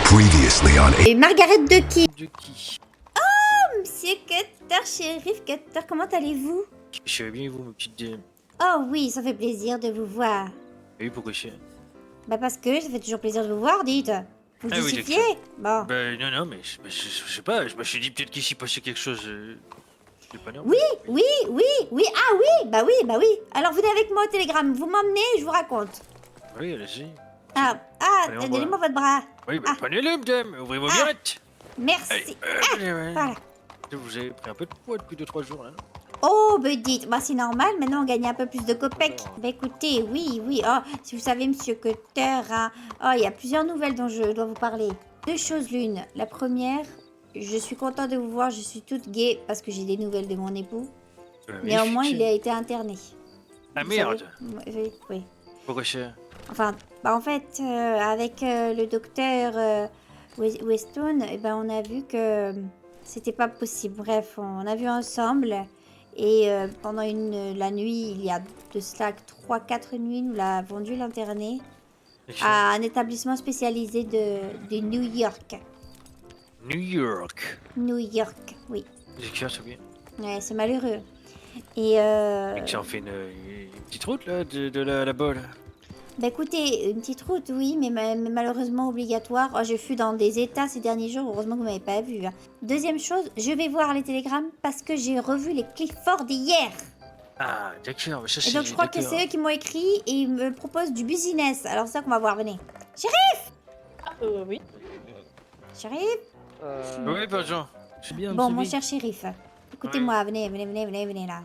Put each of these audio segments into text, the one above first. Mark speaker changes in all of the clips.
Speaker 1: Previously on
Speaker 2: Et Margaret Ducky.
Speaker 3: Ducky.
Speaker 2: Monsieur Cutter, shérif Cutter, comment allez-vous?
Speaker 3: Je vais bien et vous, ma petite dame?
Speaker 2: Oh oui, ça fait plaisir de vous voir.
Speaker 3: Oui, pourquoi c'est?
Speaker 2: Bah parce que ça fait toujours plaisir de vous voir, dites. Vous
Speaker 3: Ah oui,
Speaker 2: justifiez?
Speaker 3: d'accord.
Speaker 2: Bon.
Speaker 3: Ben non, mais je sais pas, je me suis dit peut-être qu'ici passait quelque chose de pas normal.
Speaker 2: Oui, ah oui, bah oui. Alors venez avec moi au télégramme, vous m'emmenez, je vous raconte.
Speaker 3: Oui, allez-y.
Speaker 2: Allez,
Speaker 3: on
Speaker 2: donnez-moi votre bras.
Speaker 3: Oui, ben
Speaker 2: Ah.
Speaker 3: prenez-le, madame, ouvrez vos
Speaker 2: Ah.
Speaker 3: mirettes.
Speaker 2: Merci.
Speaker 3: Allez, ouais.
Speaker 2: Voilà.
Speaker 3: Vous avez pris un peu de poids depuis 2-3 jours, là, non?
Speaker 2: Oh, bah dites, bah c'est normal, maintenant on gagne un peu plus de copecs.
Speaker 3: D'accord.
Speaker 2: Bah écoutez, oui, oh, si vous savez, monsieur Cutter, hein, oh, il y a plusieurs nouvelles dont je dois vous parler. Deux choses l'une. La première, je suis contente de vous voir, je suis toute gaie parce que j'ai des nouvelles de mon époux. Néanmoins, il a été interné.
Speaker 3: Ah
Speaker 2: Vous
Speaker 3: merde.
Speaker 2: savez? Oui.
Speaker 3: Pourquoi c'est?
Speaker 2: Enfin, bah en fait, avec le docteur Weston, eh ben, on a vu que c'était pas possible. Bref, on a vu ensemble. Et pendant la nuit, il y a de cela 3-4 nuits, nous l'avons dû l'interner à un établissement spécialisé de New York.
Speaker 3: New York.
Speaker 2: New York, oui.
Speaker 3: D'accord, c'est bien.
Speaker 2: Ouais, c'est malheureux. Et
Speaker 3: Et que ça en fait une petite route, là, de là-bas, là.
Speaker 2: bah écoutez, une petite route, oui, mais malheureusement obligatoire. Oh, je fus dans des états ces derniers jours, heureusement que vous m'avez pas vu. Hein. Deuxième chose, je vais voir les télégrammes parce que j'ai revu les Clifford hier.
Speaker 3: Ah, d'accord, ça c'est...
Speaker 2: Et donc je crois que c'est eux qui m'ont écrit et ils me proposent du business. Alors c'est ça qu'on va voir, venez.
Speaker 4: Oui.
Speaker 2: Shérif?
Speaker 3: Oui, pardon.
Speaker 4: Je suis bien,
Speaker 2: Bon,
Speaker 4: monsieur
Speaker 2: mon
Speaker 4: Big.
Speaker 2: cher shérif, écoutez-moi, venez là.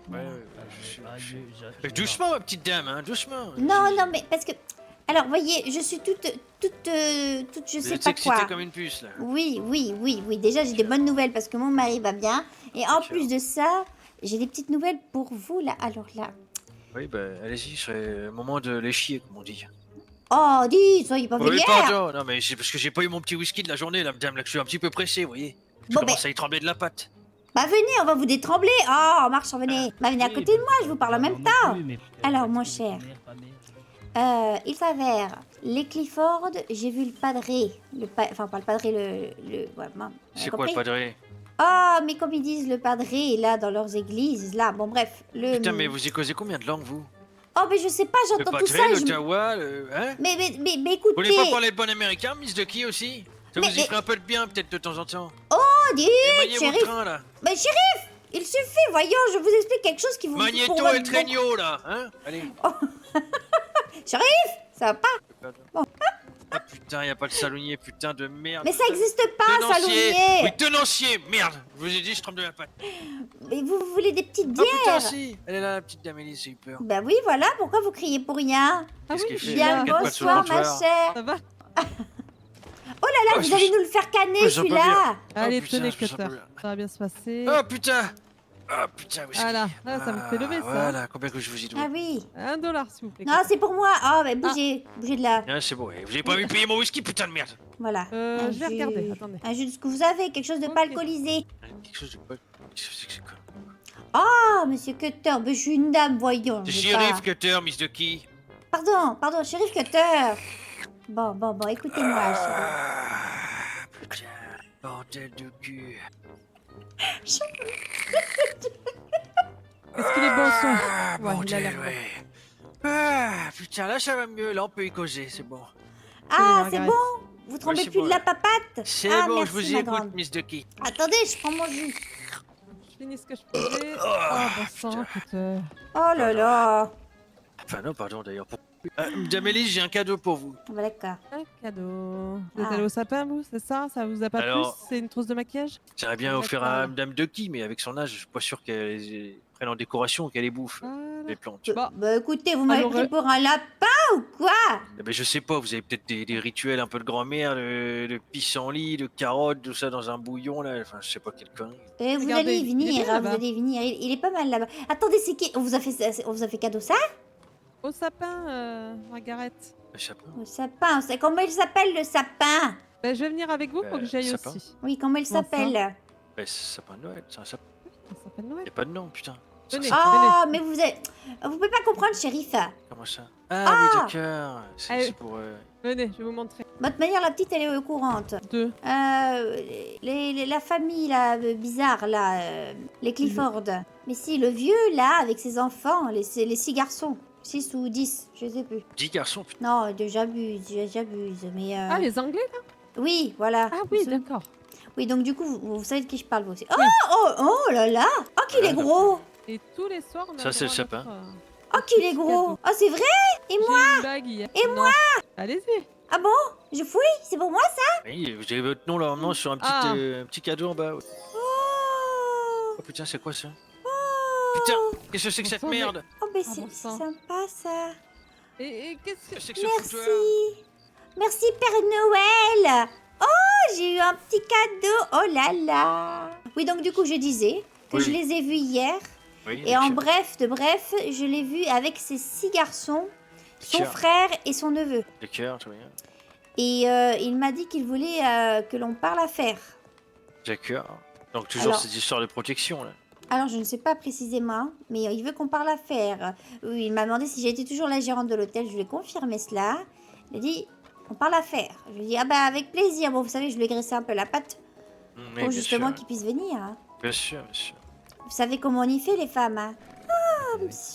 Speaker 3: Ouais, doucement, ma petite dame, hein, doucement.
Speaker 2: Non, mais parce que... Alors, voyez, je suis toute je
Speaker 3: Vous
Speaker 2: sais
Speaker 3: êtes
Speaker 2: pas
Speaker 3: excitée
Speaker 2: quoi.
Speaker 3: comme une puce, là.
Speaker 2: Oui. Déjà, j'ai des bonnes nouvelles parce que mon mari va bien. Et en
Speaker 3: D'accord.
Speaker 2: plus de ça, j'ai des petites nouvelles pour vous, là. Alors là...
Speaker 3: Oui, bah, allez-y, ce serait le moment de les chier, comme on dit.
Speaker 2: Oh, dis, soyez pas
Speaker 3: Oui,
Speaker 2: vulgaire.
Speaker 3: pardon, non, mais c'est parce que j'ai pas eu mon petit whisky de la journée, là, madame, là, que je suis un petit peu pressé, vous voyez. Je
Speaker 2: Bon,
Speaker 3: commence à y trembler de la patte.
Speaker 2: Bah venez, on va vous détrembler. Oh, marche, venez. Bah venez à côté de moi, je vous parle en même temps. Alors, mon cher. Il s'avère, les Clifford, j'ai vu le padré. Enfin, pas le padré, ouais,
Speaker 3: C'est quoi le padré?
Speaker 2: Ah, mais comme ils disent, le padré est là dans leurs églises, là. Bon, bref, le...
Speaker 3: Putain, mais vous y causez combien de langues, vous?
Speaker 2: Oh, mais je sais pas,
Speaker 3: Le
Speaker 2: j'entends tout ça.
Speaker 3: padré,
Speaker 2: et je-
Speaker 3: l'Ottawa, hein?
Speaker 2: Mais
Speaker 3: Vous
Speaker 2: écoutez...
Speaker 3: voulez pas parler de bon américain, Miss Ducky, aussi? Ça
Speaker 2: Mais-
Speaker 3: vous y ferait un peu de bien, peut-être, de temps en temps.
Speaker 2: Oh, dites,
Speaker 3: Maniez
Speaker 2: shérif.
Speaker 3: votre train, là.
Speaker 2: Mais shérif, il suffit, voyons, je vous explique quelque chose qui vous...
Speaker 3: Magnéto
Speaker 2: pour
Speaker 3: et
Speaker 2: votre
Speaker 3: le traîneau, là, hein? Allez.
Speaker 2: Shérif, ça va pas? Bon.
Speaker 3: Ah putain, y a pas de salonier, putain de merde.
Speaker 2: Mais ça existe pas,
Speaker 3: Tenancier.
Speaker 2: salonier.
Speaker 3: Oui, tenancier, merde. Je vous ai dit, je tremble de la patte.
Speaker 2: Mais vous voulez des petites
Speaker 3: Oh putain,
Speaker 2: bières?
Speaker 3: si. Elle est là, la petite Amélie, j'ai eu peur.
Speaker 2: Bah oui, voilà, pourquoi vous criez pour rien?
Speaker 3: Qu'est-ce qu'elle fait?
Speaker 2: Bien,
Speaker 3: Elle a quatre pattes sur le
Speaker 2: bonsoir, ma
Speaker 3: trottoir.
Speaker 2: chère.
Speaker 4: Ça va?
Speaker 2: Oh là là,
Speaker 3: Oh,
Speaker 2: vous
Speaker 3: je-
Speaker 2: allez nous le faire canner,
Speaker 3: Oh, j'en peux
Speaker 2: celui-là.
Speaker 4: Allez,
Speaker 3: putain,
Speaker 4: tenez,
Speaker 3: je me sens
Speaker 4: Cutter.
Speaker 3: plus bien.
Speaker 4: Ça va bien se passer.
Speaker 3: Oh putain. Oh putain, whisky.
Speaker 4: Voilà, là, ça me fait lever, ça.
Speaker 3: Voilà, combien que je vous y dois?
Speaker 2: Ah oui.
Speaker 4: $1, s'il vous plaît.
Speaker 2: Non, c'est pour moi. Oh, bah bougez de là.
Speaker 3: Ah, c'est bon, vous avez pas vu payer mon whisky, putain de merde.
Speaker 2: Voilà.
Speaker 4: Je vais regarder, attendez.
Speaker 2: Un jus de ce que vous avez, quelque chose de pas
Speaker 4: Ok.
Speaker 2: alcoolisé.
Speaker 3: Quelque chose de pas... Qu'est-ce que c'est quoi?
Speaker 2: Oh, monsieur Cutter, bah, je suis une dame, voyons.
Speaker 3: C'est
Speaker 2: je vais
Speaker 3: shérif
Speaker 2: pas-
Speaker 3: Cutter, Miss Ducky.
Speaker 2: Pardon, shérif Cutter. Bon, écoutez-moi, shérif.
Speaker 3: Ah, putain, bordel de cul.
Speaker 4: Est-ce qu'il est bon son?
Speaker 3: Ah,
Speaker 4: Ouais, il a
Speaker 3: bordel,
Speaker 4: l'air bon.
Speaker 3: ouais. Ah, putain, là ça va mieux, là on peut y causer, c'est bon.
Speaker 2: Ah,
Speaker 4: Tenez,
Speaker 2: c'est
Speaker 4: Margaret.
Speaker 2: bon? Vous tremblez
Speaker 3: c'est
Speaker 2: plus
Speaker 3: bon,
Speaker 2: de la
Speaker 3: là.
Speaker 2: papate?
Speaker 3: C'est
Speaker 2: Ah,
Speaker 3: bon,
Speaker 2: merci,
Speaker 3: je vous y
Speaker 2: ma
Speaker 3: écoute,
Speaker 2: grande.
Speaker 3: Miss Ducky.
Speaker 2: Attendez, je prends mon jus.
Speaker 4: Je finis ce que je faisais. Oh, bon sang, Cutter.
Speaker 2: Oh là là.
Speaker 3: Enfin non, pardon d'ailleurs. Madame Élise, j'ai un cadeau pour vous.
Speaker 2: Ah bah d'accord.
Speaker 4: Un cadeau. Vous êtes
Speaker 2: Ah.
Speaker 4: allé au sapin, vous? C'est ça? Ça vous a pas
Speaker 3: Alors-
Speaker 4: plu? C'est une trousse de maquillage?
Speaker 3: J'aurais bien
Speaker 4: D'accord.
Speaker 3: offert à Madame Ducky, mais avec son âge, je suis pas sûr qu'elle les prenne en décoration, qu'elle les bouffe,
Speaker 4: Voilà.
Speaker 3: les plantes.
Speaker 4: Bon.
Speaker 2: Bah écoutez, vous m'avez
Speaker 4: Alors,
Speaker 2: pris pour un lapin ou quoi?
Speaker 3: Eh ben, je sais pas, vous avez peut-être des rituels un peu de grand-mère, de pissenlit, de carottes, tout ça dans un bouillon là, enfin je sais pas quel con.
Speaker 2: Vous
Speaker 4: Regardez,
Speaker 2: allez y
Speaker 4: il est
Speaker 2: venir,
Speaker 4: bien,
Speaker 2: hein, vous
Speaker 4: là-bas.
Speaker 2: allez y venir. Il est pas mal là-bas. Attendez, c'est qui? On vous a fait cadeau ça?
Speaker 4: Au sapin, Margaret.
Speaker 3: Je sais pas.
Speaker 2: Le sapin, c'est comment il s'appelle le sapin?
Speaker 4: Ben, je vais venir avec vous pour que j'aille
Speaker 3: sapin.
Speaker 4: aussi.
Speaker 2: Oui, comment il
Speaker 4: Comment ça?
Speaker 2: s'appelle?
Speaker 3: Ben, c'est sapin de Noël, c'est un sapin.
Speaker 4: Ça s'appelle Noël.
Speaker 3: Y a pas de nom, putain.
Speaker 4: Venez.
Speaker 3: Ça,
Speaker 2: Oh, mais vous pouvez pas comprendre, shérif.
Speaker 3: comment ça? Ah oui, d'accord.
Speaker 4: Ah,
Speaker 3: C'est pour.
Speaker 4: Venez, je vais vous montrer.
Speaker 2: De toute manière, la petite, elle est au courante.
Speaker 4: 2.
Speaker 2: La famille, là, bizarre, là, les Clifford. Mais si, le vieux, là, avec ses enfants, les 6 garçons. 6 ou 10, je sais plus.
Speaker 3: 10 garçons, putain.
Speaker 2: Non, j'abuse, mais...
Speaker 4: Ah, les Anglais, là?
Speaker 2: Oui, voilà.
Speaker 4: Ah oui, d'accord.
Speaker 2: Oui, donc du coup, vous savez de qui je parle, vous aussi.
Speaker 4: Oui.
Speaker 2: Oh là là. Oh, qu'il est gros.
Speaker 4: Et tous les soirs, on a
Speaker 3: Ça, c'est le
Speaker 4: droit à
Speaker 3: sapin.
Speaker 4: notre,
Speaker 2: Oh, qu'il est gros. Oh, c'est vrai.
Speaker 4: J'ai une bague hier. Et moi? Allez-y.
Speaker 2: Ah bon? Je fouille? C'est pour moi, ça?
Speaker 3: Oui, vous avez votre nom là, maintenant sur un petit cadeau en bas. Ouais.
Speaker 2: Oh.
Speaker 3: Oh putain, c'est quoi ça?
Speaker 2: Oh.
Speaker 3: Putain, qu'est-ce que c'est que cette
Speaker 4: Bon sang,
Speaker 3: merde?
Speaker 2: Oh, mais
Speaker 4: Ah,
Speaker 2: c'est
Speaker 4: bon sang.
Speaker 2: sympa, ça.
Speaker 4: Et qu'est-ce que...
Speaker 3: Qu'est-ce que c'est que ce
Speaker 2: Merci.
Speaker 3: foutoir?
Speaker 2: Merci, Père Noël. Oh, j'ai eu un petit cadeau. Oh là là. Oui, donc du coup, je disais que
Speaker 3: Oui.
Speaker 2: je les ai vus hier.
Speaker 3: Oui,
Speaker 2: Et en
Speaker 3: tiens.
Speaker 2: bref, je l'ai vu avec ses 6 garçons, son
Speaker 3: Tiens.
Speaker 2: frère et son neveu.
Speaker 3: Le cœur, tout bien.
Speaker 2: Et il m'a dit qu'il voulait que l'on parle affaires.
Speaker 3: D'accord. Donc toujours
Speaker 2: Alors-
Speaker 3: cette histoire de protection là.
Speaker 2: Alors, je ne sais pas précisément, mais il veut qu'on parle affaires. Oui, il m'a demandé si j'étais toujours la gérante de l'hôtel. Je lui ai confirmé cela. Il a dit, on parle affaires. Je lui ai dit, ah bah avec plaisir. Bon, vous savez, je lui ai graissé un peu la patte
Speaker 3: Oui,
Speaker 2: pour
Speaker 3: bien
Speaker 2: justement
Speaker 3: sûr.
Speaker 2: qu'il puisse venir. Hein.
Speaker 3: Bien sûr, bien sûr.
Speaker 2: Vous savez comment on y fait, les femmes. Hein.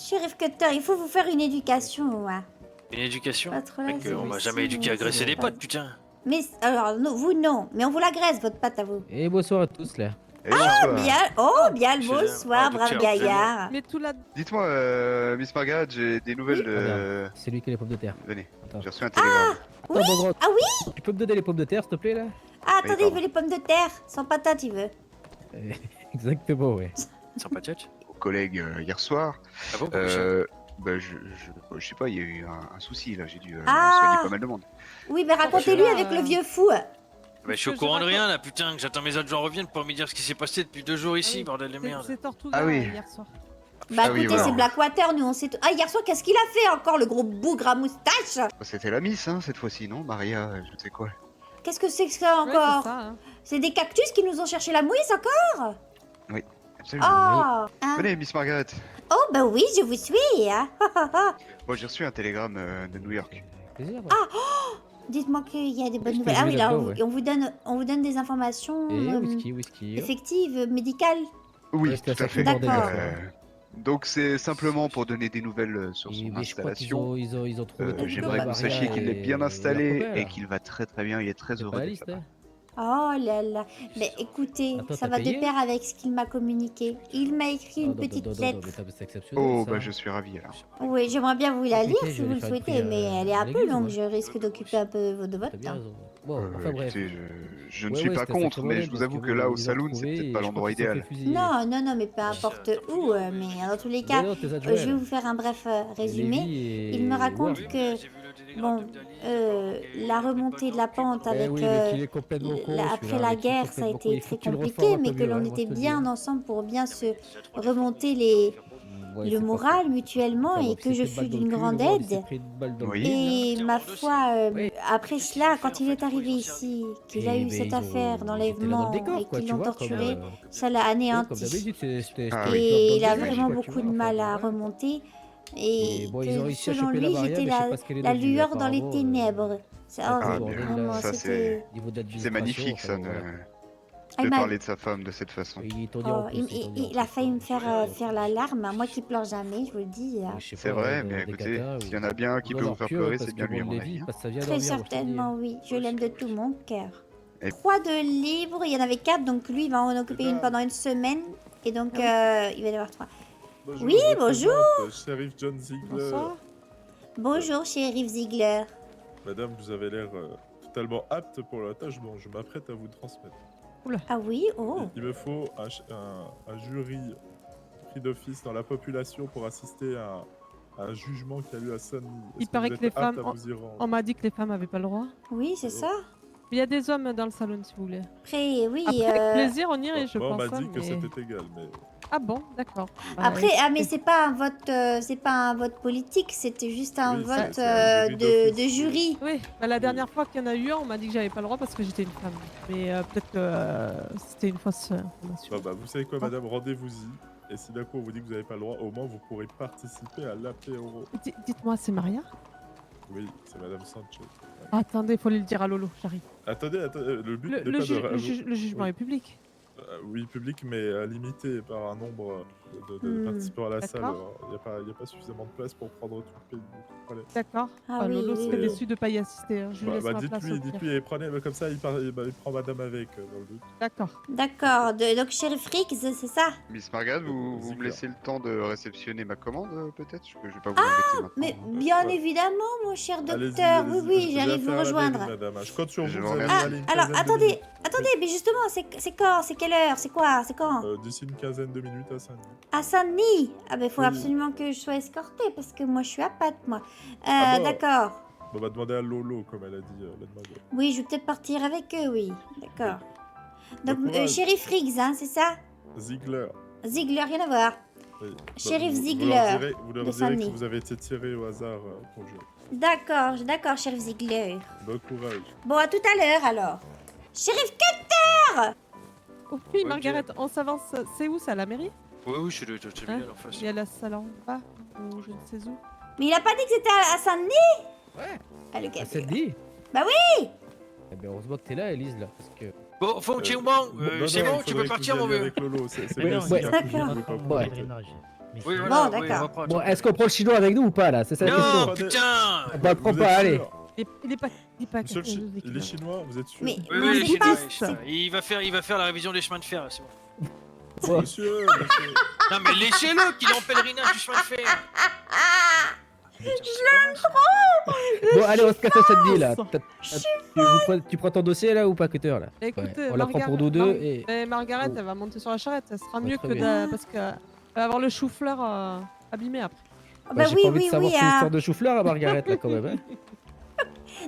Speaker 2: Sheriff Cutter, il faut vous faire une éducation. Hein.
Speaker 3: Une éducation?
Speaker 2: Pas trop là,
Speaker 3: Mec,
Speaker 2: c'est
Speaker 3: on m'a
Speaker 2: aussi,
Speaker 3: jamais éduqué à
Speaker 2: mais
Speaker 3: graisser
Speaker 2: c'est
Speaker 3: des
Speaker 2: pas-
Speaker 3: potes, putain.
Speaker 2: Mais, alors, non, vous non. Mais on vous la graisse, votre patte à vous.
Speaker 1: Et bonsoir à tous là.
Speaker 5: Et bonsoir.
Speaker 2: Bien, bien le
Speaker 3: Je-
Speaker 2: bonsoir,
Speaker 3: ah,
Speaker 2: brave
Speaker 3: docteur,
Speaker 2: gaillard.
Speaker 4: Mais tout là...
Speaker 5: Dites-moi, Miss Margaret, j'ai des nouvelles de...
Speaker 1: Regarde, c'est lui qui a les pommes de terre.
Speaker 5: Venez,
Speaker 1: Attends.
Speaker 5: j'ai reçu un télégramme.
Speaker 2: Oui.
Speaker 1: Attends, bon, gros,
Speaker 2: Ah oui.
Speaker 1: tu peux me donner les pommes de terre s'il te plaît là?
Speaker 2: Ah, attendez, il
Speaker 5: pardon.
Speaker 2: veut les pommes de terre. Sans patate, il veut.
Speaker 1: Exactement, ouais.
Speaker 3: Sympathique.
Speaker 5: Au collègue hier soir.
Speaker 3: Ah bon, pourquoi ça?
Speaker 5: Je sais pas, il y a eu un souci là, j'ai dû
Speaker 2: Ah.
Speaker 5: soigner pas mal de monde.
Speaker 2: Oui, mais racontez-lui
Speaker 4: là,
Speaker 2: avec le vieux fou.
Speaker 3: Bah, je suis au
Speaker 4: que je
Speaker 3: courant de
Speaker 4: raconte-
Speaker 3: rien là, putain, que j'attends mes autres gens reviennent pour me dire ce qui s'est passé depuis 2 jours ici,
Speaker 4: oui,
Speaker 3: bordel de merde.
Speaker 4: C'est Tortuga
Speaker 5: Ah oui.
Speaker 4: hier soir.
Speaker 2: Bah
Speaker 5: Ah oui,
Speaker 2: écoutez,
Speaker 5: voilà.
Speaker 2: c'est Blackwater, nous on sait tout. Ah, hier soir, qu'est-ce qu'il a fait encore, le gros bougre à moustache?
Speaker 5: C'était la Miss, hein, cette fois-ci, non? Maria, je ne sais quoi.
Speaker 2: Qu'est-ce que c'est que ça
Speaker 4: Ouais, c'est
Speaker 2: encore?
Speaker 4: ça, hein.
Speaker 2: C'est des cactus qui nous ont cherché la mouise encore?
Speaker 5: Absolument.
Speaker 2: Oh, hein.
Speaker 5: Venez, Miss Margaret.
Speaker 2: Oh, bah oui, je vous suis. Hein.
Speaker 5: Moi, j'ai reçu un télégramme de New York.
Speaker 1: Avec plaisir. ouais.
Speaker 2: Dites-moi qu'il y a des bonnes
Speaker 1: je peux
Speaker 2: nouvelles. Ah oui,
Speaker 1: jouer
Speaker 2: là,
Speaker 1: là-dedans, ouais.
Speaker 2: on vous donne des informations
Speaker 1: Et whisky.
Speaker 2: effectives, médicales.
Speaker 5: Oui,
Speaker 1: Ouais, c'était
Speaker 5: tout à
Speaker 1: assez
Speaker 5: fait.
Speaker 1: bordel,
Speaker 2: D'accord.
Speaker 1: ça.
Speaker 5: Donc, c'est simplement pour donner des nouvelles sur son
Speaker 1: Mais je crois qu'ils
Speaker 5: installation.
Speaker 1: ont, ils ont trouvé. ton
Speaker 5: J'aimerais que vous
Speaker 1: Maria
Speaker 5: sachiez qu'il est bien
Speaker 1: et leur
Speaker 5: installé
Speaker 1: copain,
Speaker 5: et
Speaker 1: là.
Speaker 5: qu'il va très très bien. Il est très
Speaker 1: C'est
Speaker 5: heureux
Speaker 1: pas la
Speaker 5: d'être
Speaker 1: liste,
Speaker 5: là.
Speaker 1: hein.
Speaker 2: Oh là là. Mais écoutez,
Speaker 1: Attends,
Speaker 2: ça
Speaker 1: t'as
Speaker 2: va de
Speaker 1: payé
Speaker 2: pair avec ce qu'il m'a communiqué. Il m'a écrit une petite lettre.
Speaker 1: mais c'est exceptionnel.
Speaker 5: Oh,
Speaker 1: ça.
Speaker 5: bah je suis ravi alors.
Speaker 2: Oui, j'aimerais bien vous la lire
Speaker 1: Écoutez,
Speaker 2: si
Speaker 1: je
Speaker 2: vous
Speaker 1: vais
Speaker 2: le
Speaker 1: faire une
Speaker 2: souhaitez,
Speaker 1: prière,
Speaker 2: mais elle est
Speaker 1: à
Speaker 2: un peu
Speaker 1: l'église,
Speaker 2: longue.
Speaker 1: moi.
Speaker 2: Je risque d'occuper un peu de votre
Speaker 1: T'as bien
Speaker 2: temps.
Speaker 1: raison. Bon, enfin bref.
Speaker 5: Écoutez, je ne
Speaker 1: Ouais,
Speaker 5: suis
Speaker 1: ouais,
Speaker 5: pas
Speaker 1: c'était
Speaker 5: contre,
Speaker 1: sacrément
Speaker 5: mais
Speaker 1: bien
Speaker 5: je vous
Speaker 1: parce
Speaker 5: avoue
Speaker 1: que
Speaker 5: que là,
Speaker 1: bon,
Speaker 5: au
Speaker 1: ils ont
Speaker 5: saloon,
Speaker 1: retrouvé
Speaker 5: c'est peut-être
Speaker 1: et
Speaker 5: pas
Speaker 1: je crois
Speaker 5: l'endroit
Speaker 1: qu'ils se sont
Speaker 5: idéal.
Speaker 1: fait fusiller.
Speaker 2: Non, mais peu importe où. Mais dans tous les cas,
Speaker 1: D'ailleurs, tes
Speaker 2: je
Speaker 1: adjoints,
Speaker 2: vais vous faire un bref résumé.
Speaker 1: Lévi et
Speaker 2: Il me raconte
Speaker 1: Ward.
Speaker 2: que, bon, la remontée de la pente avec
Speaker 1: oui, mais qu'il est complètement con,
Speaker 2: après
Speaker 1: celui-là,
Speaker 2: la
Speaker 1: mais qu'il est
Speaker 2: guerre, ça a
Speaker 1: complètement con.
Speaker 2: été
Speaker 1: Il faut
Speaker 2: très
Speaker 1: que tu le
Speaker 2: compliqué,
Speaker 1: reformes un
Speaker 2: mais
Speaker 1: peu
Speaker 2: que
Speaker 1: mieux,
Speaker 2: l'on
Speaker 1: hein,
Speaker 2: était
Speaker 1: moi, je te le dis,
Speaker 2: bien
Speaker 1: hein.
Speaker 2: ensemble pour bien se remonter les
Speaker 1: Ouais,
Speaker 2: le
Speaker 1: c'est pas
Speaker 2: moral
Speaker 1: faux.
Speaker 2: mutuellement
Speaker 1: Enfin,
Speaker 2: et
Speaker 1: donc,
Speaker 2: que
Speaker 1: il
Speaker 2: je
Speaker 1: s'est fait
Speaker 2: fus
Speaker 1: balle dans
Speaker 2: d'une
Speaker 1: le cul,
Speaker 2: grande
Speaker 1: le Ward, il s'est
Speaker 2: aide.
Speaker 1: pris une balle dans le
Speaker 5: Oui.
Speaker 1: cul,
Speaker 2: Et
Speaker 3: Tiens,
Speaker 2: ma
Speaker 3: on dossier.
Speaker 2: foi,
Speaker 1: Oui.
Speaker 2: après cela, quand il est arrivé ici, qu'il a
Speaker 1: Eh
Speaker 2: eu
Speaker 1: ben,
Speaker 2: cette
Speaker 1: ils ont-
Speaker 2: affaire
Speaker 1: ils étaient là dans
Speaker 2: d'enlèvement
Speaker 1: le décor,
Speaker 2: et
Speaker 1: quoi,
Speaker 2: qu'ils
Speaker 1: tu
Speaker 2: l'ont
Speaker 1: vois, comme,
Speaker 2: torturé, ça l'a
Speaker 1: ouais, comme
Speaker 2: anéanti.
Speaker 1: d'habitude, c'était
Speaker 5: Ah
Speaker 1: le
Speaker 5: oui.
Speaker 2: Et
Speaker 1: club
Speaker 2: il a
Speaker 1: d'Angleterre,
Speaker 2: vraiment
Speaker 1: quoi, tu
Speaker 2: beaucoup
Speaker 1: vois,
Speaker 2: de
Speaker 1: enfin,
Speaker 2: mal à
Speaker 1: voilà.
Speaker 2: remonter. Et
Speaker 1: bon, ils ont
Speaker 2: que
Speaker 1: réussi à
Speaker 2: selon
Speaker 1: choper la
Speaker 2: lui,
Speaker 1: Maria,
Speaker 2: j'étais
Speaker 1: mais je sais pas ce qu'elle est
Speaker 2: la
Speaker 1: devenue,
Speaker 2: lueur dans les
Speaker 1: apparemment,
Speaker 2: ténèbres.
Speaker 1: c'est
Speaker 2: Ça,
Speaker 1: un peu
Speaker 5: Ah,
Speaker 1: le bordel,
Speaker 5: bien.
Speaker 1: là.
Speaker 2: vraiment,
Speaker 5: Ça,
Speaker 2: c'était...
Speaker 1: Niveau d'administration,
Speaker 5: C'est magnifique,
Speaker 1: enfin,
Speaker 5: ça,
Speaker 1: bon, voilà.
Speaker 2: Ah,
Speaker 5: de
Speaker 2: il m'a-
Speaker 5: parler de sa femme de cette façon.
Speaker 1: Et ils t'ont dit
Speaker 2: Oh,
Speaker 1: en plus, ils t'ont dit en
Speaker 2: il a
Speaker 1: plus,
Speaker 2: failli me
Speaker 1: je sais
Speaker 2: faire
Speaker 1: pas,
Speaker 2: faire la larme, moi qui pleure jamais, je vous le dis.
Speaker 1: je sais
Speaker 5: C'est
Speaker 1: pas,
Speaker 5: vrai,
Speaker 1: dans
Speaker 5: mais
Speaker 1: des
Speaker 5: écoutez,
Speaker 1: catas
Speaker 5: s'il y
Speaker 1: ou-
Speaker 5: en a bien un qui
Speaker 1: dans
Speaker 5: peut vous
Speaker 1: leur
Speaker 5: faire
Speaker 1: cure,
Speaker 5: pleurer,
Speaker 1: parce
Speaker 5: c'est bien
Speaker 1: que
Speaker 5: lui, à
Speaker 1: bon,
Speaker 5: mon
Speaker 1: Lévi,
Speaker 5: avis. hein.
Speaker 1: parce que ça vient
Speaker 2: Très
Speaker 1: dormir, moi, je te dis.
Speaker 2: certainement, oui. Je l'aime de tout mon cœur.
Speaker 5: Et-
Speaker 2: 3 de livres, il y en avait 4, donc lui, il va en occuper une pendant une semaine. Et donc, il va y en avoir 3.
Speaker 6: Bonjour,
Speaker 2: Oui,
Speaker 6: je me
Speaker 2: bonjour.
Speaker 6: présente, Shérif John Ziegler.
Speaker 4: Bonsoir.
Speaker 2: Bonjour, shérif Ziegler.
Speaker 6: Madame, vous avez l'air totalement apte pour la tâche dont je m'apprête à vous transmettre.
Speaker 2: Ah oui, oh.
Speaker 6: Il me faut un jury pris d'office dans la population pour assister à un jugement qui a lieu à Sunny.
Speaker 4: Il
Speaker 6: Est-ce
Speaker 4: paraît
Speaker 6: vous
Speaker 4: que les
Speaker 6: êtes apte
Speaker 4: femmes
Speaker 6: à vous y rendre
Speaker 4: On m'a dit que les femmes avaient pas le droit.
Speaker 2: Oui, c'est ça.
Speaker 4: Il y a des hommes dans le salon si vous voulez.
Speaker 2: Après, oui.
Speaker 4: Après, avec plaisir, on irait, je
Speaker 6: Moi, on
Speaker 4: pense.
Speaker 6: m'a dit
Speaker 4: hein,
Speaker 6: que
Speaker 4: mais-
Speaker 6: c'était égal, mais
Speaker 4: Ah bon, d'accord.
Speaker 2: Après, mais c'est pas un vote politique, c'était juste un
Speaker 6: Oui,
Speaker 2: vote
Speaker 6: c'est un jury
Speaker 2: de
Speaker 6: d'office.
Speaker 2: jury.
Speaker 4: Oui, bah, la dernière fois qu'il y en a eu un, on m'a dit que j'avais pas le droit parce que j'étais une femme. Mais peut-être que c'était une fausse information.
Speaker 6: bah, vous savez quoi, madame, rendez-vous-y. Et si d'un coup on vous dit que vous n'avez pas le droit, au moins vous pourrez participer à l'apéro.
Speaker 4: Dites-moi, c'est Maria?
Speaker 6: Oui, c'est Madame Sanchez.
Speaker 4: Attendez, faut aller le dire à Lolo, j'arrive.
Speaker 6: Attendez, le but
Speaker 4: Le,
Speaker 6: n'est
Speaker 4: le
Speaker 6: pas
Speaker 4: ju-
Speaker 6: de...
Speaker 4: le jugement
Speaker 6: oui.
Speaker 4: est public.
Speaker 6: Oui, public, mais limité par un nombre de
Speaker 2: Hmm,
Speaker 6: participants à la salle.
Speaker 4: d'accord.
Speaker 6: Il n'y a pas suffisamment de place pour prendre tout le pays. Voilà.
Speaker 4: D'accord.
Speaker 2: Ah oui,
Speaker 4: Lolo
Speaker 2: oui,
Speaker 4: serait
Speaker 2: oui.
Speaker 4: déçu de ne pas y assister. Hein. Je lui laisse ma place au pire.
Speaker 6: Dites-lui, et prenez, comme ça, il prend madame avec, dans le doute.
Speaker 4: D'accord.
Speaker 2: D'accord, donc Sheriff Riggs, c'est ça?
Speaker 5: Miss Margaret, vous me
Speaker 6: Ziegler.
Speaker 5: laissez le temps de réceptionner ma commande, peut-être? Je vais pas vous embêter maintenant.
Speaker 2: Mais bien
Speaker 6: ouais.
Speaker 2: évidemment, mon cher
Speaker 6: Allez-y,
Speaker 2: docteur,
Speaker 6: allez-y,
Speaker 2: oui,
Speaker 6: j'ai
Speaker 2: j'arrive vous
Speaker 6: affaire à la
Speaker 2: rejoindre.
Speaker 6: mairie, madame. Je compte sur
Speaker 5: Je
Speaker 6: vous,
Speaker 5: vous
Speaker 6: vous allez
Speaker 5: remercie.
Speaker 6: aller une
Speaker 2: Alors,
Speaker 6: quinzaine de minutes.
Speaker 2: attendez, mais justement, c'est quand? C'est quelle heure? C'est quoi? C'est quand?
Speaker 6: D'ici une quinzaine de minutes à Saint-Denis.
Speaker 2: À Saint-Denis? Ah ben, faut
Speaker 6: Oui.
Speaker 2: absolument que je sois escortée, parce que moi, je suis à Pâtes, moi.
Speaker 6: Ah bon?
Speaker 2: D'accord.
Speaker 6: On va demander à Lolo, comme elle a dit, la demoiselle.
Speaker 2: Oui, je vais peut-être partir avec eux, oui. D'accord. Donc,
Speaker 6: Bon courage.
Speaker 2: Sheriff Riggs, hein, c'est ça?
Speaker 6: Ziegler.
Speaker 2: Ziegler, rien à voir.
Speaker 6: Oui.
Speaker 2: Sheriff
Speaker 6: Vous
Speaker 2: Ziegler,
Speaker 6: leur
Speaker 2: de
Speaker 6: direz que
Speaker 2: Saint-Denis.
Speaker 6: vous avez été tiré au hasard pour le jeu.
Speaker 2: D'accord, Sheriff Ziegler.
Speaker 6: Bon courage.
Speaker 2: Bon, à tout à l'heure, alors. Sheriff
Speaker 4: Oh, oui,
Speaker 3: Ok.
Speaker 4: Margaret, on s'avance. C'est où ça, la mairie?
Speaker 3: Oui, je suis
Speaker 4: Hein
Speaker 3: bien en face.
Speaker 4: Il y a la salle en bas, ou je ne sais où.
Speaker 2: Mais il a pas dit que c'était à Saint-Denis?
Speaker 1: Ouais.
Speaker 2: Ah, le
Speaker 1: Ah,
Speaker 2: gars.
Speaker 1: ça te dit?
Speaker 2: Bah
Speaker 1: oui. Eh ben heureusement que t'es là, Elise, là, parce que...
Speaker 3: Bon, Fonctionnement,
Speaker 6: Non,
Speaker 3: c'est
Speaker 6: non,
Speaker 3: bon,
Speaker 6: il
Speaker 3: tu
Speaker 6: faudrait
Speaker 3: peux
Speaker 6: que
Speaker 3: partir,
Speaker 6: vous
Speaker 3: mon
Speaker 6: y alliez
Speaker 3: vieux.
Speaker 6: avec Lolo, c'est
Speaker 1: Oui,
Speaker 6: bien,
Speaker 1: ouais.
Speaker 6: c'est bien,
Speaker 2: D'accord.
Speaker 6: vous pouvez pas vous
Speaker 1: Ouais.
Speaker 6: arrêter.
Speaker 3: Oui,
Speaker 2: Bon,
Speaker 3: voilà,
Speaker 2: d'accord.
Speaker 3: on va
Speaker 1: Bon, est-ce qu'on prend le chinois avec nous ou pas, là? C'est ça la
Speaker 3: Non,
Speaker 1: question.
Speaker 6: Prenez-
Speaker 3: putain.
Speaker 1: On va le prendre
Speaker 6: Vous êtes
Speaker 1: pas, allez.
Speaker 6: sûr
Speaker 4: Il est pas.
Speaker 6: Monsieur le chi- il est chinois, vous êtes sûr?
Speaker 2: Mais,
Speaker 3: Oui,
Speaker 2: mais
Speaker 3: oui,
Speaker 2: c'est
Speaker 3: les Chinois,
Speaker 2: pas-
Speaker 3: les Chinois. Il va faire la révision des chemins de fer, là, c'est bon.
Speaker 1: Bon.
Speaker 6: Monsieur,
Speaker 3: Non, mais laissez-le, qu'il est en pèlerinage du chemin de fer.
Speaker 1: Bon, allez, on se casse à cette ville, là.
Speaker 4: Pense.
Speaker 1: Tu prends ton dossier, là, ou pas, Cutter, là?
Speaker 4: Écoute,
Speaker 1: Ouais, on la prend pour nous deux, et...
Speaker 4: Mais Margaret,
Speaker 1: Oh.
Speaker 4: elle va monter sur la charrette. Ça sera
Speaker 1: Ouais,
Speaker 4: mieux
Speaker 1: très
Speaker 4: que
Speaker 1: bien.
Speaker 4: parce que elle va avoir le chou-fleur abîmé après.
Speaker 2: Ah
Speaker 1: Bah,
Speaker 2: bah
Speaker 1: j'ai
Speaker 2: oui,
Speaker 1: pas envie
Speaker 2: oui,
Speaker 1: de savoir
Speaker 2: oui.
Speaker 1: si c'est une
Speaker 2: hein.
Speaker 1: histoire de chou-fleur, à Margaret, là, quand même, hein.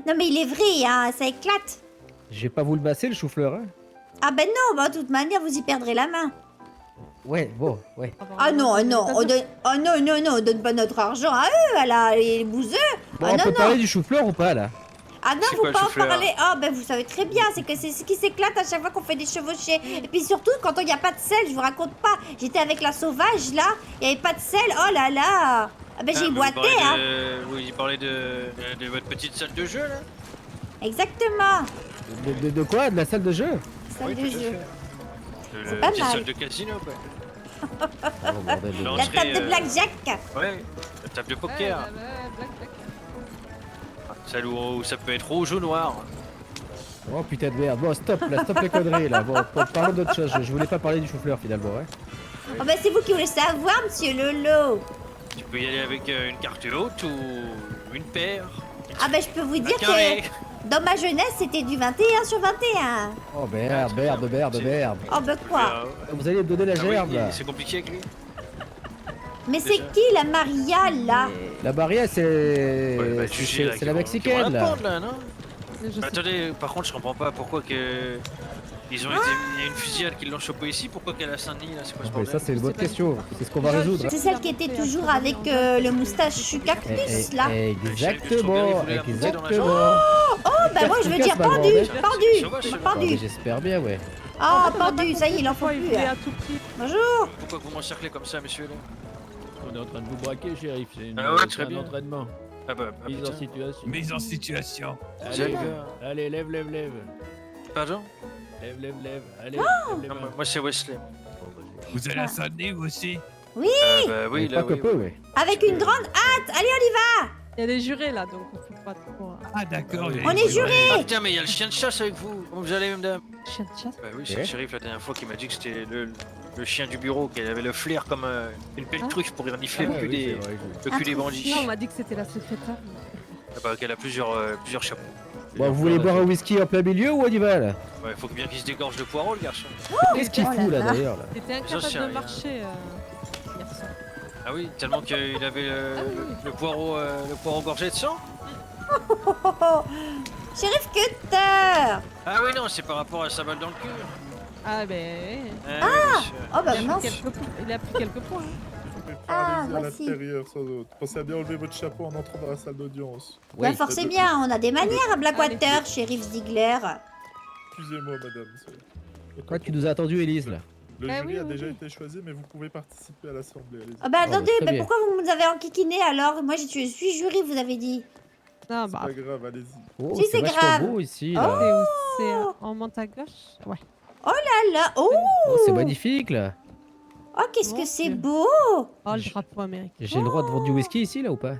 Speaker 2: Non, mais il est vrai, hein, ça éclate.
Speaker 1: J'ai pas vous le masser, le chou-fleur, hein.
Speaker 2: Ah ben non, bah, de toute manière, vous y perdrez la main.
Speaker 1: Ouais, bon, ouais.
Speaker 2: Ah non,
Speaker 4: Ça
Speaker 2: non, on donne... Oh non, non, non, on donne pas notre argent à eux, à les bouseux.
Speaker 1: Bon,
Speaker 2: Ah
Speaker 1: on
Speaker 2: non,
Speaker 1: peut
Speaker 2: non.
Speaker 1: parler du chou-fleur ou pas, là?
Speaker 2: Ah non,
Speaker 3: C'est
Speaker 2: faut
Speaker 3: quoi le
Speaker 2: pas en
Speaker 3: chou-fleur
Speaker 2: parler. Ah ben vous savez très bien, c'est que c'est ce qui s'éclate à chaque fois qu'on fait des chevauchées. Et puis surtout, quand il n'y a pas de sel, je vous raconte pas. J'étais avec la sauvage, là, il n'y avait pas de sel, oh là là. Ah ben j'ai boité, hein.
Speaker 3: Oui, il parlait de votre petite salle de jeu, là.
Speaker 2: Exactement.
Speaker 1: De quoi? De la salle de jeu?
Speaker 2: Salle
Speaker 3: Oui,
Speaker 2: de
Speaker 3: tout à
Speaker 2: jeu.
Speaker 3: fait.
Speaker 2: C'est
Speaker 3: La
Speaker 2: pas
Speaker 3: petite
Speaker 2: mal.
Speaker 3: salle de casino, quoi.
Speaker 1: Oh, bordel de-
Speaker 3: Non.
Speaker 2: La
Speaker 3: serait,
Speaker 2: table de blackjack.
Speaker 3: Ouais, la table de poker. Celle où ça peut être rouge ou noir.
Speaker 1: Oh putain de merde. Bon, stop, là, stop les conneries, là. Bon, parlons d'autre chose. Je voulais pas parler du chou-fleur, finalement, ouais.
Speaker 2: Oh ben c'est vous qui voulez savoir, monsieur Lolo.
Speaker 3: Tu peux y aller avec une carte haute ou une paire.
Speaker 2: Ah ben je peux vous
Speaker 3: Un
Speaker 2: dire
Speaker 3: carré.
Speaker 2: que dans ma jeunesse, c'était du 21 sur 21.
Speaker 1: Oh merde, merde, merde, merde.
Speaker 2: Oh ben quoi?
Speaker 1: Vous allez me donner la
Speaker 3: Ah oui,
Speaker 1: gerbe, là.
Speaker 3: c'est compliqué avec lui.
Speaker 2: Mais c'est qui la Maria, là?
Speaker 1: La Maria, c'est...
Speaker 3: Ouais, bah,
Speaker 1: c'est
Speaker 3: jugez, là,
Speaker 1: c'est
Speaker 3: qui
Speaker 1: la
Speaker 3: vont- qui vont
Speaker 1: mexicaine,
Speaker 3: la
Speaker 1: là.
Speaker 3: prendre, là, non
Speaker 4: Je sais.
Speaker 3: Attendez, par contre, je comprends pas pourquoi que. Ils ont été. Il y a une fusillade qui l'ont chopé ici, pourquoi qu'elle est à Saint-Denis là? C'est quoi ce
Speaker 1: Mais
Speaker 3: bordel?
Speaker 1: ça, c'est une bonne
Speaker 4: pas du
Speaker 1: question. C'est ce qu'on va résoudre.
Speaker 2: C'est celle qui était toujours avec le moustache cactus, là.
Speaker 1: Exactement,
Speaker 3: Vous
Speaker 1: exactement.
Speaker 2: Oh bah moi je veux dire
Speaker 1: Casse-casse, ma
Speaker 2: pendu,
Speaker 1: grande.
Speaker 2: pendu,
Speaker 3: Sauvage, celui-là.
Speaker 1: Ah, mais
Speaker 2: pendu.
Speaker 1: j'espère bien, ouais.
Speaker 2: Oh pendu, ça y est, il en faut
Speaker 4: Il
Speaker 2: plus.
Speaker 4: voulait
Speaker 2: hein.
Speaker 4: à tout prix.
Speaker 2: Bonjour.
Speaker 3: Pourquoi vous m'encerclez comme ça, monsieur là?
Speaker 7: On est en train de vous braquer, shérif. C'est
Speaker 3: Ah ouais,
Speaker 7: c'est
Speaker 3: très
Speaker 7: un
Speaker 3: bien.
Speaker 7: entraînement.
Speaker 3: Ah bah,
Speaker 7: Mise en
Speaker 3: putain.
Speaker 7: situation.
Speaker 8: Mise en situation.
Speaker 7: Allez,
Speaker 3: D'accord.
Speaker 7: allez, lève, lève, lève.
Speaker 3: Pardon?
Speaker 7: Lève, lève, lève. Allez,
Speaker 2: Oh
Speaker 7: lève les
Speaker 3: Non,
Speaker 7: mains.
Speaker 3: moi c'est Wesley.
Speaker 8: Vous allez à Saint-Denis, vous aussi?
Speaker 3: Bah oui,
Speaker 1: Mais
Speaker 3: là,
Speaker 1: pas que
Speaker 3: oui.
Speaker 1: peu, ouais.
Speaker 2: Avec une grande hâte. Allez, on y va.
Speaker 4: Il y a des jurés là, donc on peut pas trop.
Speaker 8: Ah, d'accord.
Speaker 2: On est jurés.
Speaker 3: Ah putain, mais il y a le chien de chasse avec vous. Comment vous allez, madame?
Speaker 4: Chien de chasse.
Speaker 3: Bah oui, c'est
Speaker 1: Eh
Speaker 3: le shérif la dernière fois qui m'a dit que c'était le chien du bureau, qu'elle avait le flair comme une belle
Speaker 4: Ah.
Speaker 3: truffe pour renifler
Speaker 1: Ah,
Speaker 3: le cul
Speaker 1: oui, c'est
Speaker 3: des,
Speaker 1: vrai,
Speaker 3: le cul des bandits.
Speaker 4: Non, on m'a dit que c'était la secrétaire.
Speaker 3: Ah bah, qu'elle a plusieurs chapeaux.
Speaker 1: Bon, vous voulez boire un whisky en plein milieu ou on y va, là?
Speaker 3: Ouais, faut bien qu'il se dégorge de poireaux, le garçon.
Speaker 1: Qu'est-ce qu'il
Speaker 2: Oh là
Speaker 1: fout, là,
Speaker 2: là.
Speaker 1: d'ailleurs, là?
Speaker 4: C'était
Speaker 3: J'en sais
Speaker 4: incapable de
Speaker 3: rien.
Speaker 4: marcher hier soir.
Speaker 3: Ah oui, tellement qu'il avait
Speaker 4: Ah oui, oui.
Speaker 3: le poireau gorgé de sang.
Speaker 2: Oh, oh, oh. Sheriff Cutter.
Speaker 3: Ah oui, non, c'est par rapport à sa balle dans le cul.
Speaker 4: Ah ben.
Speaker 3: Ah,
Speaker 2: Oh bah
Speaker 4: Il a
Speaker 2: mince.
Speaker 4: pris quelques points. Il a pris quelques points. hein.
Speaker 2: Ah,
Speaker 6: Allez-y à
Speaker 2: voici.
Speaker 6: l'intérieur sans doute. Pensez à bien enlever votre chapeau en entrant dans la salle d'audience.
Speaker 2: Bien forcez bien, on a des manières à Blackwater, Sheriff Ziegler.
Speaker 6: Excusez-moi, madame.
Speaker 1: Quoi, tu nous as attendu, Elise, là?
Speaker 6: Le
Speaker 4: Ah
Speaker 6: jury
Speaker 4: oui,
Speaker 6: a
Speaker 4: oui,
Speaker 6: déjà
Speaker 4: oui.
Speaker 6: été choisi, mais vous pouvez participer à l'assemblée. Allez-y.
Speaker 2: Ah bah
Speaker 1: Oh, bah,
Speaker 2: attendez,
Speaker 1: très
Speaker 2: mais
Speaker 1: bien.
Speaker 2: pourquoi vous nous avez enquiquiné alors? Moi je suis jury, vous avez dit.
Speaker 4: Non,
Speaker 6: C'est
Speaker 4: bah.
Speaker 6: pas grave, allez-y.
Speaker 1: Oh,
Speaker 2: Si, c'est
Speaker 1: vachement
Speaker 2: grave.
Speaker 1: beau ici,
Speaker 4: C'est
Speaker 1: là.
Speaker 4: où c'est on monte à gauche. Ouais.
Speaker 2: Ah là, oh,
Speaker 1: Oh, c'est magnifique, là.
Speaker 2: oh qu'est-ce
Speaker 4: Mon
Speaker 2: que c'est
Speaker 4: Dieu.
Speaker 2: beau.
Speaker 4: Oh, le drapeau américain.
Speaker 1: J'ai le droit de vendre du whisky ici, là, ou pas?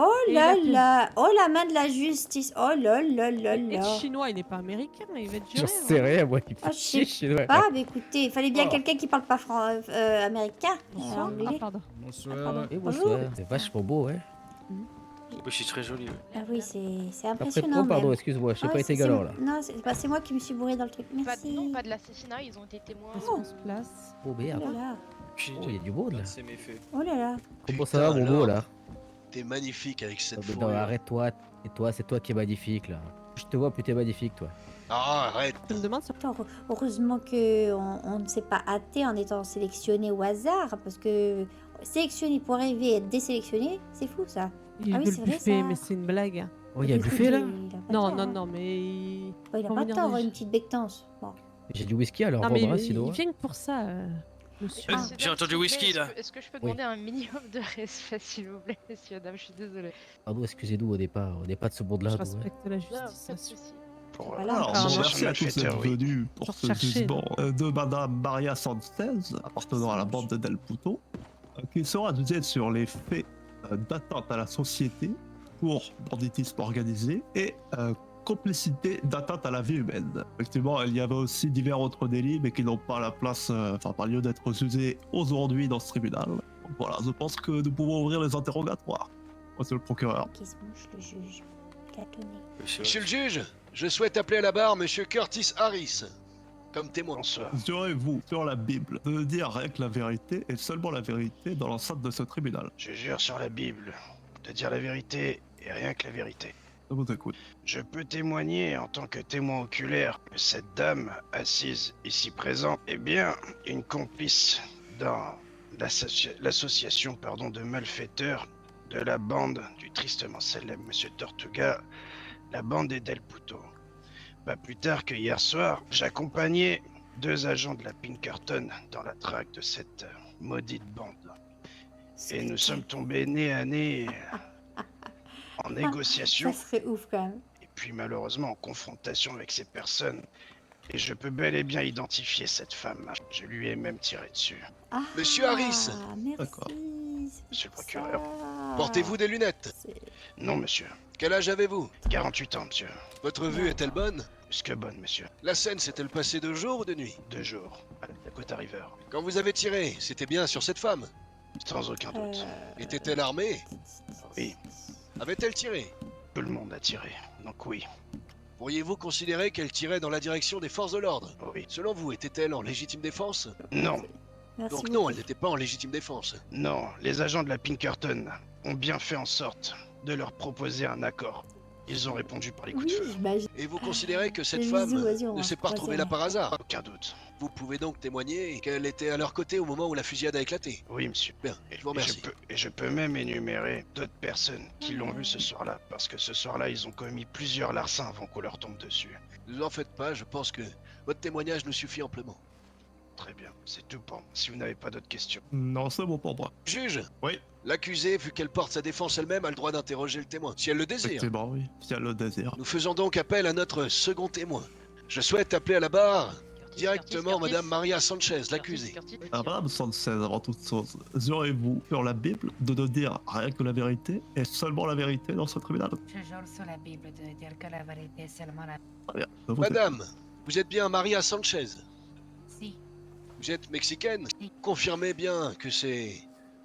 Speaker 2: Oh
Speaker 4: Et
Speaker 2: là
Speaker 4: la-
Speaker 2: là, oh la main de la justice. Oh là là là
Speaker 4: Et le
Speaker 2: là.
Speaker 4: chinois, il n'est pas américain, il va être
Speaker 1: J'en
Speaker 4: géré.
Speaker 1: sais rien, moi. Il
Speaker 2: Ah,
Speaker 1: fait
Speaker 2: je
Speaker 1: chier,
Speaker 2: sais
Speaker 1: chinois.
Speaker 2: Ah, bah écoutez, il fallait bien
Speaker 6: Oh.
Speaker 2: quelqu'un qui parle pas américain.
Speaker 4: Bonsoir. Ah,
Speaker 2: Anglais.
Speaker 4: pardon.
Speaker 2: Ah,
Speaker 7: Bonsoir.
Speaker 2: pardon.
Speaker 1: Et
Speaker 2: Bonjour.
Speaker 1: bonsoir. C'est vachement beau, ouais.
Speaker 3: Je suis très joli. Ouais.
Speaker 2: Ah oui, c'est
Speaker 1: Après,
Speaker 2: impressionnant
Speaker 1: oh, pardon,
Speaker 2: même.
Speaker 1: excuse-moi, j'ai
Speaker 2: Ah
Speaker 1: pas
Speaker 2: ouais,
Speaker 1: été
Speaker 2: c'est
Speaker 1: galant,
Speaker 2: moi-
Speaker 1: là.
Speaker 2: Non, c'est moi qui me suis bourré dans le truc. Merci.
Speaker 9: Non, pas de l'assassinat, ils ont été témoins.
Speaker 4: Est-ce qu'on se place?
Speaker 1: Oh,
Speaker 2: Oh
Speaker 1: merde.
Speaker 2: là là.
Speaker 1: Oh, il y a du monde, là.
Speaker 3: C'est mes faits.
Speaker 2: Oh là là.
Speaker 1: Comment ça va, mon beau, là?
Speaker 10: T'es magnifique avec cette
Speaker 1: Oh, mais non,
Speaker 10: fourrure.
Speaker 1: arrête-toi. Et toi, c'est toi qui es magnifique, là. Je te vois, plus t'es magnifique, toi.
Speaker 10: Ah, arrête.
Speaker 4: Je me demande si
Speaker 2: Attends, heureusement que on ne s'est pas hâté en étant sélectionné au hasard, parce que sélectionner pour arriver à être désélectionné, c'est fou ça.
Speaker 4: il
Speaker 2: Ah oui,
Speaker 4: veut
Speaker 2: c'est
Speaker 4: le
Speaker 2: vrai,
Speaker 4: buffet,
Speaker 2: ça.
Speaker 4: mais c'est une blague.
Speaker 1: Oh, il y a un
Speaker 2: Écoute,
Speaker 1: buffet, là?
Speaker 2: il a pas
Speaker 4: Non,
Speaker 2: tort,
Speaker 4: non,
Speaker 2: hein.
Speaker 4: non, mais.
Speaker 2: Oh, il a
Speaker 4: Faut
Speaker 2: pas
Speaker 4: venir
Speaker 2: tort,
Speaker 4: déjà.
Speaker 2: une petite bectance. Bon.
Speaker 1: J'ai du whisky, alors
Speaker 4: Non, mais
Speaker 1: vendre un,
Speaker 4: il
Speaker 1: sinon.
Speaker 4: vient que pour ça, monsieur.
Speaker 2: Ah.
Speaker 3: J'ai entendu whisky, là.
Speaker 9: Est-ce que je peux
Speaker 1: Oui.
Speaker 9: demander un minimum de respect, s'il vous plaît, messieurs, dames, je suis désolée.
Speaker 1: Pardon, excusez-nous, on n'est pas de ce monde-là,
Speaker 4: Je
Speaker 1: nous, hein.
Speaker 4: respecte la
Speaker 9: Non,
Speaker 4: justice.
Speaker 9: pas de
Speaker 4: monsieur.
Speaker 9: soucis.
Speaker 2: Voilà.
Speaker 5: Alors,
Speaker 4: Ah,
Speaker 5: bon,
Speaker 4: non.
Speaker 5: merci à tous d'être venus pour
Speaker 4: Pour
Speaker 5: ce
Speaker 4: chercher.
Speaker 5: jugement de Madame Maria Sanchez, appartenant à la bande de Del Puto, qui sera jugée sur les faits d'atteinte à la société pour banditisme organisé et complicité d'atteinte à la vie humaine. Effectivement, il y avait aussi divers autres délits, mais qui n'ont pas la place, enfin, pas lieu d'être jugés aujourd'hui dans ce tribunal. Donc voilà, je pense que nous pouvons ouvrir les interrogatoires. Monsieur le procureur.
Speaker 2: Qui se mouche le juge. Catonné.
Speaker 10: Monsieur le juge, je souhaite appeler à la barre Monsieur Curtis Harris comme témoin.
Speaker 5: Jurez-vous sur la Bible de dire rien que la vérité et seulement la vérité dans l'enceinte de ce tribunal.
Speaker 10: Je jure sur la Bible de dire la vérité et rien que la vérité.
Speaker 5: Je vous écoute.
Speaker 10: Je peux témoigner en tant que témoin oculaire que cette dame assise ici présente est bien une complice dans l'association de malfaiteurs de la bande du tristement célèbre Monsieur Tortuga, la bande des Del Puto. Pas plus tard que hier soir, j'accompagnais 2 agents de la Pinkerton dans la traque de cette maudite bande. Et nous sommes tombés nez à nez en négociation.
Speaker 2: Ça serait ouf quand même.
Speaker 10: Et puis malheureusement en confrontation avec ces personnes. Et je peux bel et bien identifier cette femme. Je lui ai même tiré dessus.
Speaker 2: Ah,
Speaker 10: Monsieur Harris.
Speaker 2: Merci.
Speaker 5: D'accord.
Speaker 2: c'est
Speaker 10: Monsieur le
Speaker 2: pour
Speaker 10: procureur.
Speaker 2: ça.
Speaker 10: Portez-vous des lunettes?
Speaker 2: C'est-
Speaker 10: Non, monsieur. Quel âge avez-vous? 48 ans, monsieur. Votre vue est-elle bonne? Plus que bonne, monsieur. La scène s'est-elle passée de jour ou de nuit? De jour, à la Dakota River. Quand vous avez tiré, c'était bien sur cette femme? Sans aucun doute. Était-elle armée? Oui. Avait-elle tiré? Tout le monde a tiré, donc oui. Pourriez-vous considérer qu'elle tirait dans la direction des forces de l'ordre? Oui. Selon vous, était-elle en légitime défense? Non.
Speaker 2: Merci
Speaker 10: Donc
Speaker 2: beaucoup.
Speaker 10: non, elle n'était pas en légitime défense. Non, les agents de la Pinkerton ont bien fait en sorte de leur proposer un accord. Ils ont répondu par les coups
Speaker 2: Oui,
Speaker 10: de feu.
Speaker 2: j'imagine.
Speaker 10: Et vous considérez que cette
Speaker 2: Les
Speaker 10: femme
Speaker 2: bisous, vas-y, on
Speaker 10: ne
Speaker 2: va
Speaker 10: s'est
Speaker 2: se
Speaker 10: pas retrouvée là
Speaker 2: croiser.
Speaker 10: par hasard? Aucun doute. Vous pouvez donc témoigner qu'elle était à leur côté au moment où la fusillade a éclaté? Oui, monsieur. Bien, je vous remercie. Et je peux même énumérer d'autres personnes qui l'ont vu ce soir-là, parce que ce soir-là, ils ont commis plusieurs larcins avant qu'on leur tombe dessus. Ne vous en faites pas, je pense que votre témoignage nous suffit amplement. Très bien, c'est tout pour moi, si vous n'avez pas d'autres questions.
Speaker 5: Non, c'est bon pour moi.
Speaker 10: Juge,
Speaker 5: Oui.
Speaker 10: l'accusée, vu qu'elle porte sa défense elle-même, a le droit d'interroger le témoin, si elle le désire.
Speaker 5: Effectivement, oui. Si elle le désire.
Speaker 10: Nous faisons donc appel à notre second témoin. Je souhaite appeler à la barre directement Madame Maria Sanchez, l'accusée.
Speaker 5: Ah, Madame Sanchez, avant toute chose, jurez-vous sur la Bible de ne dire rien que la vérité et seulement la vérité dans ce tribunal?
Speaker 11: Je jure sur la Bible de dire que la vérité, seulement la...
Speaker 5: Très bien. je vous
Speaker 10: Madame, vous êtes bien Maria Sanchez?
Speaker 11: Si,
Speaker 10: Vous êtes mexicaine?
Speaker 11: Oui.
Speaker 10: Confirmez bien que c'est...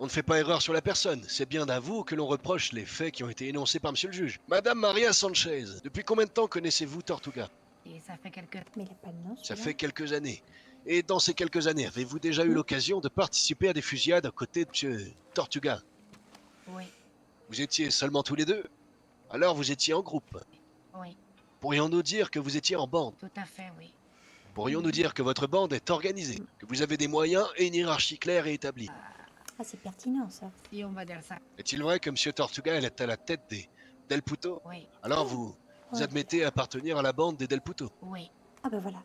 Speaker 10: On ne fait pas erreur sur la personne. C'est bien à vous que l'on reproche les faits qui ont été énoncés par monsieur le juge. Madame Maria Sanchez, depuis combien de temps connaissez-vous Tortuga?
Speaker 11: et ça fait quelques...
Speaker 2: Mais il a pas de nom,
Speaker 10: Ça
Speaker 2: celui-là.
Speaker 10: fait quelques années. Et dans ces quelques années, avez-vous déjà eu l'occasion de participer à des fusillades à côté de monsieur Tortuga?
Speaker 11: Oui,
Speaker 10: Vous étiez seulement tous les deux? Alors vous étiez en groupe?
Speaker 11: oui,
Speaker 10: Pourrions-nous dire que vous étiez en bande?
Speaker 11: tout à fait, oui.
Speaker 10: Pourrions-nous dire que votre bande est organisée? Que vous avez des moyens et une hiérarchie claire et établie?
Speaker 2: Ah, c'est pertinent ça.
Speaker 11: Si on va dire ça,
Speaker 10: Est-il vrai que monsieur Tortuga est à la tête des Del Puto?
Speaker 11: oui,
Speaker 10: Alors vous
Speaker 2: Ouais.
Speaker 10: admettez appartenir à la bande des Del Puto?
Speaker 11: oui,
Speaker 2: Ah bah voilà,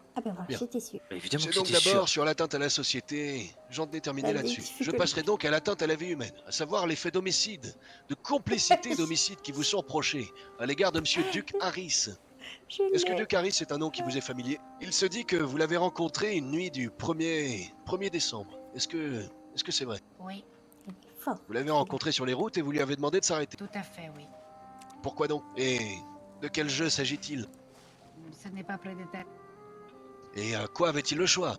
Speaker 10: Bien.
Speaker 2: j'étais sûre.
Speaker 3: Bah, évidemment
Speaker 10: C'est
Speaker 3: que
Speaker 10: donc
Speaker 3: c'était sûr.
Speaker 10: d'abord sur l'atteinte à la société. J'en ai terminé
Speaker 2: Bah,
Speaker 10: là-dessus.
Speaker 2: il
Speaker 10: Je
Speaker 2: fait
Speaker 10: passerai donc à l'atteinte à la vie humaine, à savoir les faits d'homicide, de complicité d'homicide qui vous sont reprochés à l'égard de Monsieur Duke Harris.
Speaker 2: Je
Speaker 10: Est-ce que
Speaker 2: l'ai.
Speaker 10: Duke Harris est un nom qui vous est familier? Il se dit que vous l'avez rencontré une nuit du 1er décembre. Est-ce que c'est vrai?
Speaker 11: Oui,
Speaker 2: Il est fort.
Speaker 10: Vous l'avez rencontré sur les routes et vous lui avez demandé de s'arrêter.
Speaker 11: tout à fait, oui.
Speaker 10: Pourquoi donc? Et de quel jeu s'agit-il?
Speaker 11: Ce n'est pas prédéterminé.
Speaker 10: Et à quoi avait-il le choix?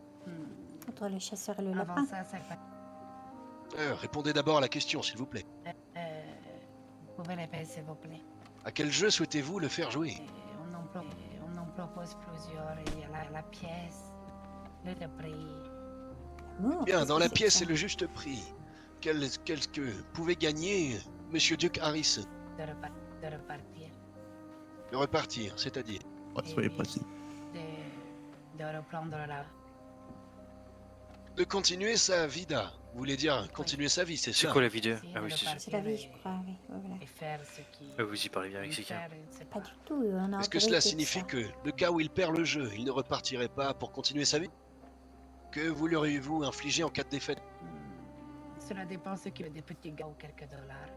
Speaker 2: Entre le chasseur et le
Speaker 11: Avant
Speaker 2: lapin.
Speaker 11: ça, c'est pas...
Speaker 10: Répondez d'abord à la question, s'il vous plaît.
Speaker 11: Vous pouvez répéter, s'il vous plaît.
Speaker 10: À quel jeu souhaitez-vous le faire jouer?
Speaker 11: On en propose plusieurs. Il y a la pièce, le prix.
Speaker 2: L'amour,
Speaker 10: Bien,
Speaker 2: qu'est-ce
Speaker 10: dans
Speaker 2: que
Speaker 10: la
Speaker 2: c'est
Speaker 10: pièce,
Speaker 2: ça
Speaker 10: c'est le juste prix. Qu'est-ce que pouvait gagner Monsieur Duke Harris?
Speaker 11: De repartir.
Speaker 10: De repartir, c'est-à-dire?
Speaker 5: Soyez précis.
Speaker 11: De reprendre la...
Speaker 10: De continuer sa vida. Vous voulez dire continuer sa vie, c'est
Speaker 3: C'est
Speaker 10: ça?
Speaker 3: quoi la vidéo?
Speaker 11: Si,
Speaker 3: Ah
Speaker 11: de
Speaker 3: oui, c'est ça.
Speaker 2: C'est la vie, je crois, oui. Voilà.
Speaker 11: Et faire ce qui...
Speaker 3: Ah, vous y parlez bien mexicain.
Speaker 11: faire, je ne sais
Speaker 2: Pas
Speaker 11: pas.
Speaker 2: du tout, on a
Speaker 10: Est-ce que
Speaker 2: entendu
Speaker 10: cela
Speaker 2: de
Speaker 10: signifie
Speaker 2: ça.
Speaker 10: que, le cas où il perd le jeu, il ne repartirait pas pour continuer sa vie? Que vous lui auriez-vous infligé en cas de défaite?
Speaker 11: Cela dépend ce qu'il y a des petits gars ou quelques dollars.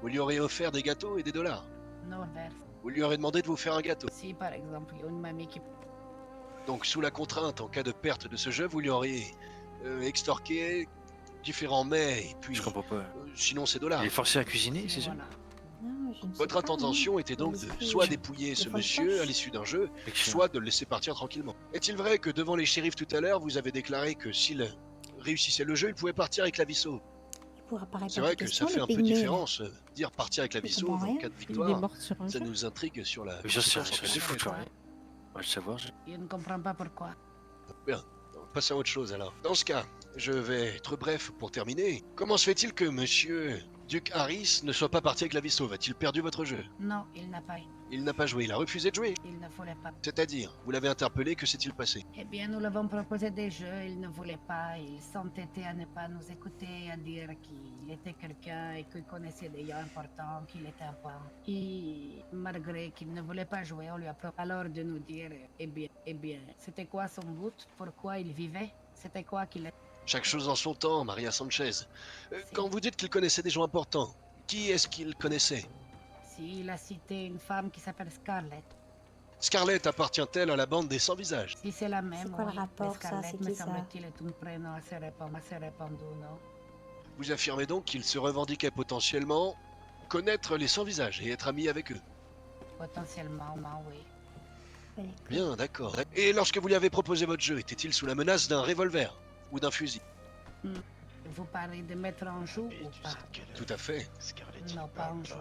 Speaker 10: Vous lui auriez offert des gâteaux et des dollars?
Speaker 11: Non, inverse.
Speaker 10: Vous lui aurez demandé de vous faire un gâteau?
Speaker 11: Si, par exemple, il y a une mamie qui...
Speaker 10: Donc, sous la contrainte, en cas de perte de ce jeu, vous lui auriez extorqué différents mets, et puis...
Speaker 3: Je comprends pas.
Speaker 10: sinon, c'est dollars.
Speaker 3: Il est forcé à cuisiner, c'est ça?
Speaker 11: Voilà.
Speaker 2: Non, je ne sais
Speaker 10: Votre
Speaker 2: pas,
Speaker 10: intention
Speaker 2: non.
Speaker 10: était donc de
Speaker 2: Laissez-
Speaker 10: soit dépouiller ce
Speaker 2: faut le
Speaker 10: monsieur
Speaker 2: cache.
Speaker 10: à l'issue d'un jeu,
Speaker 3: Excellent.
Speaker 10: soit de le laisser partir tranquillement. Est-il vrai que devant les shérifs tout à l'heure, vous avez déclaré que s'il réussissait le jeu, il pouvait partir avec la Visso?
Speaker 2: Il pourra pas répondre
Speaker 10: C'est vrai
Speaker 2: aux
Speaker 10: que ça
Speaker 2: questions,
Speaker 10: fait
Speaker 2: le
Speaker 10: un peu
Speaker 2: pygmée, là.
Speaker 10: différence. Dire partir avec la
Speaker 2: Je
Speaker 10: Visso
Speaker 2: comprends
Speaker 10: en
Speaker 2: rien.
Speaker 10: cas de
Speaker 4: Il est
Speaker 10: victoire,
Speaker 4: mort sur un
Speaker 10: ça
Speaker 4: jeu.
Speaker 10: nous intrigue sur la...
Speaker 3: Mais ça, c'est
Speaker 10: conséquence
Speaker 3: c'est
Speaker 10: en
Speaker 3: fou,
Speaker 10: fait.
Speaker 3: tu vois. On va le savoir.
Speaker 11: Je ne comprends pas pourquoi.
Speaker 10: Passons à autre chose alors. Dans ce cas, je vais être bref pour terminer. Comment se fait-il que monsieur Duke Harris ne soit pas parti avec la Visso? A-t-il perdu votre jeu?
Speaker 11: Non, il n'a pas...
Speaker 10: Il n'a pas joué, il a refusé de jouer.
Speaker 11: Il ne voulait pas.
Speaker 10: C'est-à-dire, vous l'avez interpellé, que s'est-il passé?
Speaker 11: Eh bien, nous l'avons proposé des jeux, il ne voulait pas. Il s'entêtait à ne pas nous écouter, à dire qu'il était quelqu'un et qu'il connaissait des gens importants, qu'il était un point. Et malgré qu'il ne voulait pas jouer, on lui a proposé alors de nous dire, eh bien, c'était quoi son but? Pourquoi il vivait? C'était quoi qu'il...
Speaker 10: Chaque chose en son temps, Maria Sanchez. Quand vous dites qu'il connaissait des gens importants, qui est-ce qu'il connaissait?
Speaker 11: Si, il a cité une femme qui s'appelle Scarlett.
Speaker 10: Scarlett appartient-elle à la bande des sans-visage?
Speaker 11: Si c'est la même,
Speaker 2: C'est quoi le
Speaker 11: oui.
Speaker 2: rapport,
Speaker 11: Mais
Speaker 2: ça?
Speaker 11: Scarlett,
Speaker 2: C'est
Speaker 11: me
Speaker 2: qui, ça?
Speaker 11: semble-t-il, est un prénom assez répandu, non?
Speaker 10: Vous affirmez donc qu'il se revendiquait potentiellement connaître les sans-visage et être ami avec eux?
Speaker 11: Potentiellement, oui.
Speaker 2: Allez,
Speaker 10: Bien, d'accord. Et lorsque vous lui avez proposé votre jeu, était-il sous la menace d'un revolver ou d'un fusil?
Speaker 11: Vous parlez de mettre en joue ou pas?
Speaker 10: Tout à fait.
Speaker 11: Non, pas en joue.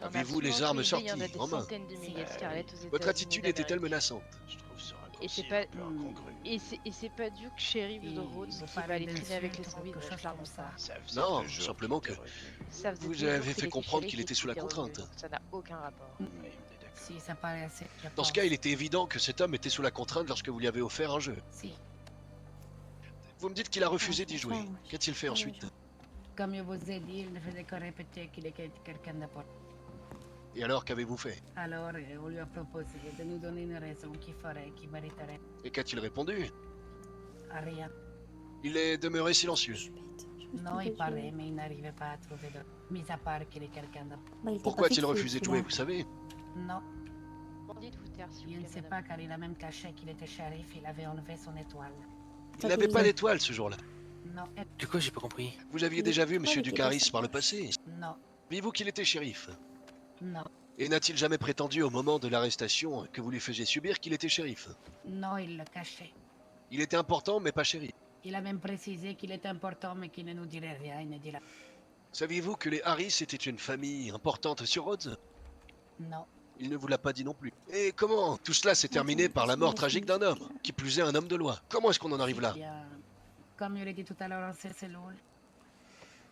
Speaker 10: Avez-vous les armes sorties,
Speaker 9: Il y en a des
Speaker 10: en main?
Speaker 9: centaines de milliers de Scarlett aux États-Unis
Speaker 10: Votre attitude était-elle
Speaker 9: d'Amérique.
Speaker 10: menaçante?
Speaker 9: Et c'est pas et c'est pas Duke, shérif de Rhodes,
Speaker 11: vous
Speaker 9: qui va
Speaker 11: parlez
Speaker 9: aller
Speaker 11: d'insultes
Speaker 9: traîner avec les
Speaker 11: ou
Speaker 9: zombies,
Speaker 11: quelque
Speaker 9: donc
Speaker 11: chose
Speaker 9: clairement
Speaker 11: comme
Speaker 9: ça.
Speaker 11: ça.
Speaker 10: Non, simplement que
Speaker 9: Ça faisait
Speaker 10: vous
Speaker 9: 2 jours
Speaker 10: avez
Speaker 9: qu'il
Speaker 10: fait
Speaker 9: était
Speaker 10: comprendre
Speaker 9: shérif
Speaker 10: qu'il
Speaker 9: et
Speaker 10: était sous la
Speaker 9: qu'il était revenu,
Speaker 10: contrainte.
Speaker 9: donc ça n'a aucun rapport.
Speaker 11: Si, ça paraît assez. je
Speaker 10: Dans ce
Speaker 11: pense.
Speaker 10: cas, il était évident que cet homme était sous la contrainte lorsque vous lui avez offert un jeu.
Speaker 11: Si.
Speaker 10: Vous me dites qu'il a refusé d'y jouer.
Speaker 2: Enfin,
Speaker 10: Qu'a-t-il fait ensuite?
Speaker 11: Comme je vous ai dit, il ne faisait que répéter qu'il était quelqu'un d'important.
Speaker 10: Et alors, qu'avez-vous fait?
Speaker 11: Alors, on lui a proposé de nous donner une raison qui mériterait
Speaker 10: Et qu'a-t-il répondu?
Speaker 11: à rien.
Speaker 10: Il est demeuré
Speaker 2: je
Speaker 10: silencieux.
Speaker 2: suis bête. Je me suis
Speaker 11: Non,
Speaker 2: trompée
Speaker 11: il
Speaker 2: de
Speaker 11: parlait,
Speaker 2: jeu.
Speaker 11: mais il n'arrivait pas à trouver de... Mis à part qu'il est quelqu'un d'important.
Speaker 2: Bah, il était
Speaker 10: Pourquoi
Speaker 2: pas
Speaker 10: a-t-il
Speaker 2: fixé,
Speaker 10: refusé de jouer,
Speaker 2: celui-là.
Speaker 10: vous savez?
Speaker 11: Non,
Speaker 9: Bandit de vous taire, s'il
Speaker 11: je
Speaker 9: vous
Speaker 11: ne
Speaker 9: plaît,
Speaker 11: sais
Speaker 9: madame.
Speaker 11: pas car il a même caché qu'il était shérif, il avait enlevé son étoile.
Speaker 10: Il n'avait pas d'étoile ce jour-là.
Speaker 11: Non,
Speaker 3: Du coup, j'ai pas compris.
Speaker 10: Vous aviez
Speaker 2: Il
Speaker 10: déjà
Speaker 2: était
Speaker 10: vu
Speaker 2: pas,
Speaker 10: Monsieur
Speaker 2: il était
Speaker 10: Ducaris
Speaker 2: pas
Speaker 10: par le
Speaker 2: sage.
Speaker 10: passé?
Speaker 11: non,
Speaker 10: Saviez-vous qu'il était shérif?
Speaker 11: non,
Speaker 10: Et n'a-t-il jamais prétendu au moment de l'arrestation que vous lui faisiez subir qu'il était shérif?
Speaker 11: non, il le cachait.
Speaker 10: Il était important mais pas shérif.
Speaker 11: Il a même précisé qu'il était important mais qu'il ne nous dirait rien, il ne dirait
Speaker 10: Saviez-vous que les Harris étaient une famille importante sur Rhodes?
Speaker 11: non.
Speaker 10: Il ne vous l'a pas dit non plus. Et comment tout cela s'est terminé par la mort tragique d'un homme, qui plus est un homme de loi? Comment est-ce qu'on en arrive là?
Speaker 11: Eh bien, comme je l'ai dit tout à l'heure, c'est cellule.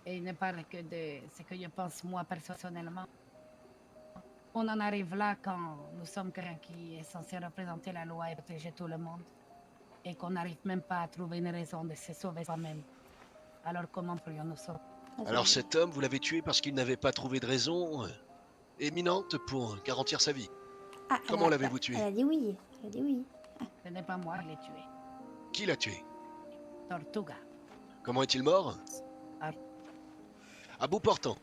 Speaker 11: Et il ne parle que de ce que je pense moi personnellement. On en arrive là quand nous sommes quelqu'un qui est censé représenter la loi et protéger tout le monde. Et qu'on n'arrive même pas à trouver une raison de se sauver soi-même. Alors comment pourrions-nous sauver?
Speaker 10: Alors cet homme, vous l'avez tué parce qu'il n'avait pas trouvé de raison éminente pour garantir sa vie.
Speaker 2: Ah,
Speaker 10: Comment
Speaker 2: elle a-
Speaker 10: l'avez-vous tué?
Speaker 2: Elle a dit oui. Elle a dit oui.
Speaker 11: Ce n'est pas moi qui l'ai tué.
Speaker 12: Qui l'a tué?
Speaker 11: Tortuga.
Speaker 12: Comment est-il mort?
Speaker 11: Ah.
Speaker 12: À bout portant.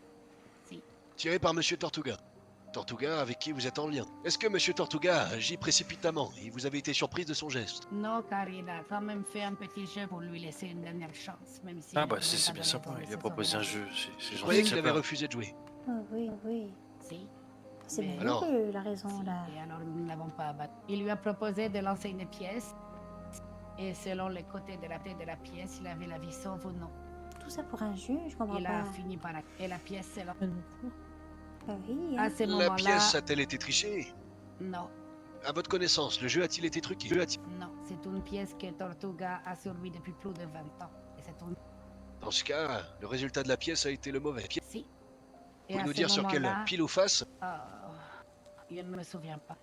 Speaker 11: Si.
Speaker 12: Tiré par Monsieur Tortuga. Tortuga avec qui vous êtes en lien. Est-ce que Monsieur Tortuga agit précipitamment et vous avez été surprise de son geste?
Speaker 11: Non, car il a quand même fait un petit jeu pour lui laisser une dernière chance, même si...
Speaker 3: Ah
Speaker 11: il
Speaker 3: bah
Speaker 11: ne
Speaker 3: c'est
Speaker 11: voulait pas
Speaker 3: bien
Speaker 11: donner
Speaker 3: sympa,
Speaker 11: son
Speaker 3: il a
Speaker 11: décision
Speaker 3: proposé un
Speaker 11: morale.
Speaker 3: jeu, c'est
Speaker 12: Je
Speaker 3: gentil
Speaker 12: croyais
Speaker 3: de
Speaker 12: qu'il
Speaker 3: sa
Speaker 12: avait
Speaker 3: part.
Speaker 12: refusé de jouer.
Speaker 2: Oh, oui, oui.
Speaker 11: Si.
Speaker 2: C'est
Speaker 11: Mais-
Speaker 2: bon,
Speaker 12: Alors
Speaker 2: la raison, là.
Speaker 11: Et alors nous ne l'avons pas abattu. Il lui a proposé de lancer une pièce. Et selon le côté de la tête de la pièce, il avait la vie sauve ou non.
Speaker 2: Tout ça pour un jeu, je comprends
Speaker 11: Il
Speaker 2: pas.
Speaker 11: a fini par... Et la pièce, c'est là.
Speaker 2: Bah oui,
Speaker 11: À
Speaker 2: hein.
Speaker 11: ce
Speaker 12: La
Speaker 11: moment-là...
Speaker 12: pièce a-t-elle été trichée?
Speaker 11: Non,
Speaker 12: À votre connaissance, le jeu a-t-il été truqué?
Speaker 11: non. C'est une pièce que Tortuga a sur lui depuis plus de 20 ans. Et c'est une...
Speaker 12: Dans ce cas, le résultat de la pièce a été le mauvais.
Speaker 11: Si. Et
Speaker 12: Pouvez
Speaker 11: à
Speaker 12: nous
Speaker 11: ce
Speaker 12: dire sur quelle
Speaker 11: moment-là-
Speaker 12: pile ou face?
Speaker 11: Je ne me souviens pas.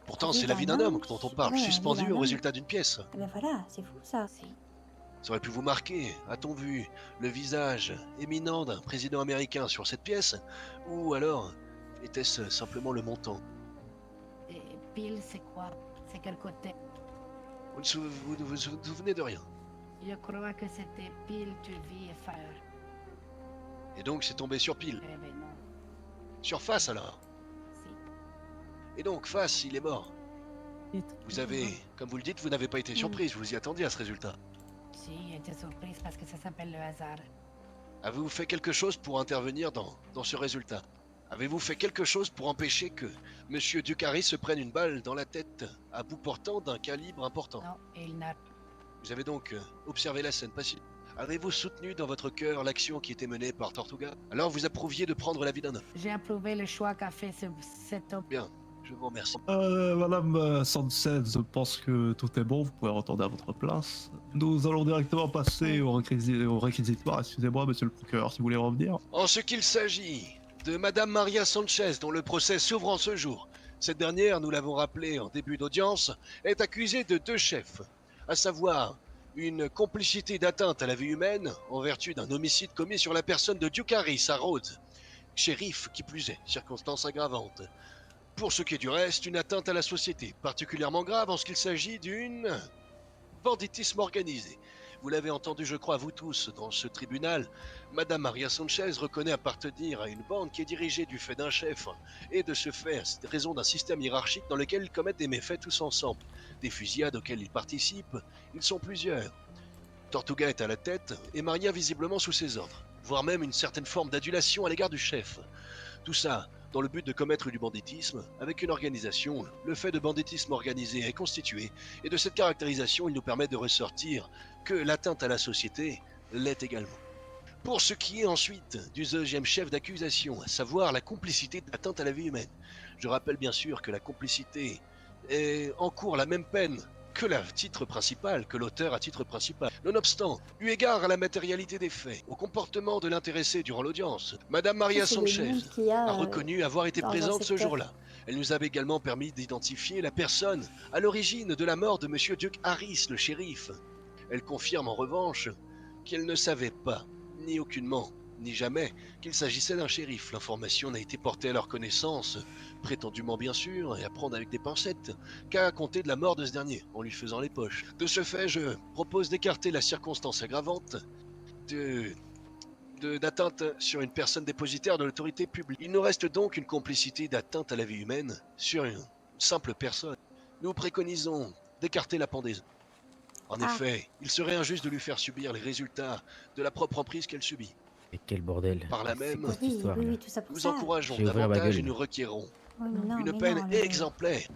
Speaker 12: Pourtant,
Speaker 2: La vie
Speaker 12: c'est la vie d'un
Speaker 2: d'un
Speaker 12: homme
Speaker 2: homme.
Speaker 12: dont on parle,
Speaker 2: Ouais, la vie
Speaker 12: suspendu
Speaker 2: d'un
Speaker 12: au
Speaker 2: homme.
Speaker 12: résultat d'une pièce.
Speaker 2: Eh ben voilà, c'est fou ça.
Speaker 12: Ça aurait pu vous marquer, a-t-on vu, le visage éminent d'un président américain sur cette pièce? Ou alors, était-ce simplement le montant?
Speaker 11: Et pile, c'est quoi? C'est quel côté?
Speaker 12: Vous ne vous souvenez de rien.
Speaker 11: Je crois que c'était pile, tu vis et faire.
Speaker 12: Et donc, c'est tombé sur pile.
Speaker 11: Eh ben non.
Speaker 12: Sur face alors. Et donc, face, il est mort. Vous avez, comme vous le dites, vous n'avez pas été surprise, vous y attendiez à ce résultat.
Speaker 11: Si, j'étais surprise parce que ça s'appelle le hasard.
Speaker 12: Avez-vous fait quelque chose pour intervenir dans ce résultat? Avez-vous fait quelque chose pour empêcher que Monsieur Ducari se prenne une balle dans la tête à bout portant d'un calibre important?
Speaker 11: Non, et il n'a...
Speaker 12: Vous avez donc observé la scène passive. Avez-vous soutenu dans votre cœur l'action qui était menée par Tortuga? Alors vous approuviez de prendre la vie d'un homme.
Speaker 11: J'ai approuvé le choix qu'a fait cet homme.
Speaker 12: Bien, je vous remercie.
Speaker 5: Madame Sanchez, je pense que tout est bon, vous pouvez retourner à votre place. Nous allons directement passer au réquisitoire. Excusez-moi, monsieur le procureur, si vous voulez revenir.
Speaker 12: En ce qu'il s'agit de Madame Maria Sanchez, dont le procès s'ouvre en ce jour, cette dernière, nous l'avons rappelé en début d'audience, est accusée de 2 chefs, à savoir une complicité d'atteinte à la vie humaine en vertu d'un homicide commis sur la personne de Ducaris à Rhodes, shérif qui plus est, circonstance aggravante. Pour ce qui est du reste, une atteinte à la société, particulièrement grave en ce qu'il s'agit d'une banditisme organisé. Vous l'avez entendu, je crois, vous tous, dans ce tribunal, Madame Maria Sanchez reconnaît appartenir à une bande qui est dirigée du fait d'un chef, et de ce fait, c'est raison d'un système hiérarchique dans lequel ils commettent des méfaits tous ensemble. Des fusillades auxquelles ils participent, ils sont plusieurs. Tortuga est à la tête, et Maria visiblement sous ses ordres, voire même une certaine forme d'adulation à l'égard du chef. Tout ça dans le but de commettre du banditisme, avec une organisation. Le fait de banditisme organisé est constitué, et de cette caractérisation, il nous permet de ressortir que l'atteinte à la société l'est également. Pour ce qui est ensuite du 2e chef d'accusation, à savoir la complicité d'atteinte à la vie humaine, je rappelle bien sûr que la complicité encourt la même peine que titre principal, que l'auteur à titre principal. Nonobstant, eu égard à la matérialité des faits, au comportement de l'intéressé durant l'audience, Madame Maria
Speaker 2: C'est le
Speaker 12: Sanchez
Speaker 2: monde qu'il y a,
Speaker 12: a reconnu avoir été
Speaker 2: dans un
Speaker 12: présente ce
Speaker 2: secteur.
Speaker 12: jour-là. Elle nous avait également permis d'identifier la personne à l'origine de la mort de Monsieur Duke Harris, le shérif. Elle confirme en revanche qu'elle ne savait pas, ni aucunement, ni jamais, qu'il s'agissait d'un shérif. L'information n'a été portée à leur connaissance, prétendument bien sûr, et à prendre avec des pincettes, qu'à compter de la mort de ce dernier, en lui faisant les poches. De ce fait, je propose d'écarter la circonstance aggravante d'atteinte sur une personne dépositaire de l'autorité publique. Il nous reste donc une complicité d'atteinte à la vie humaine sur une simple personne. Nous préconisons d'écarter la pendaison. En effet, il serait injuste de lui faire subir les résultats de la propre emprise qu'elle subit.
Speaker 1: Mais quel bordel.
Speaker 12: Par là même,
Speaker 1: cette histoire, là
Speaker 2: tout ça pour
Speaker 12: nous
Speaker 2: ça.
Speaker 12: encourageons
Speaker 1: Je vais ouvrir ma
Speaker 12: davantage
Speaker 1: gueule,
Speaker 12: et
Speaker 1: là.
Speaker 12: nous requérons
Speaker 2: Ouais, mais non,
Speaker 12: une
Speaker 2: mais
Speaker 12: peine
Speaker 2: non,
Speaker 12: exemplaire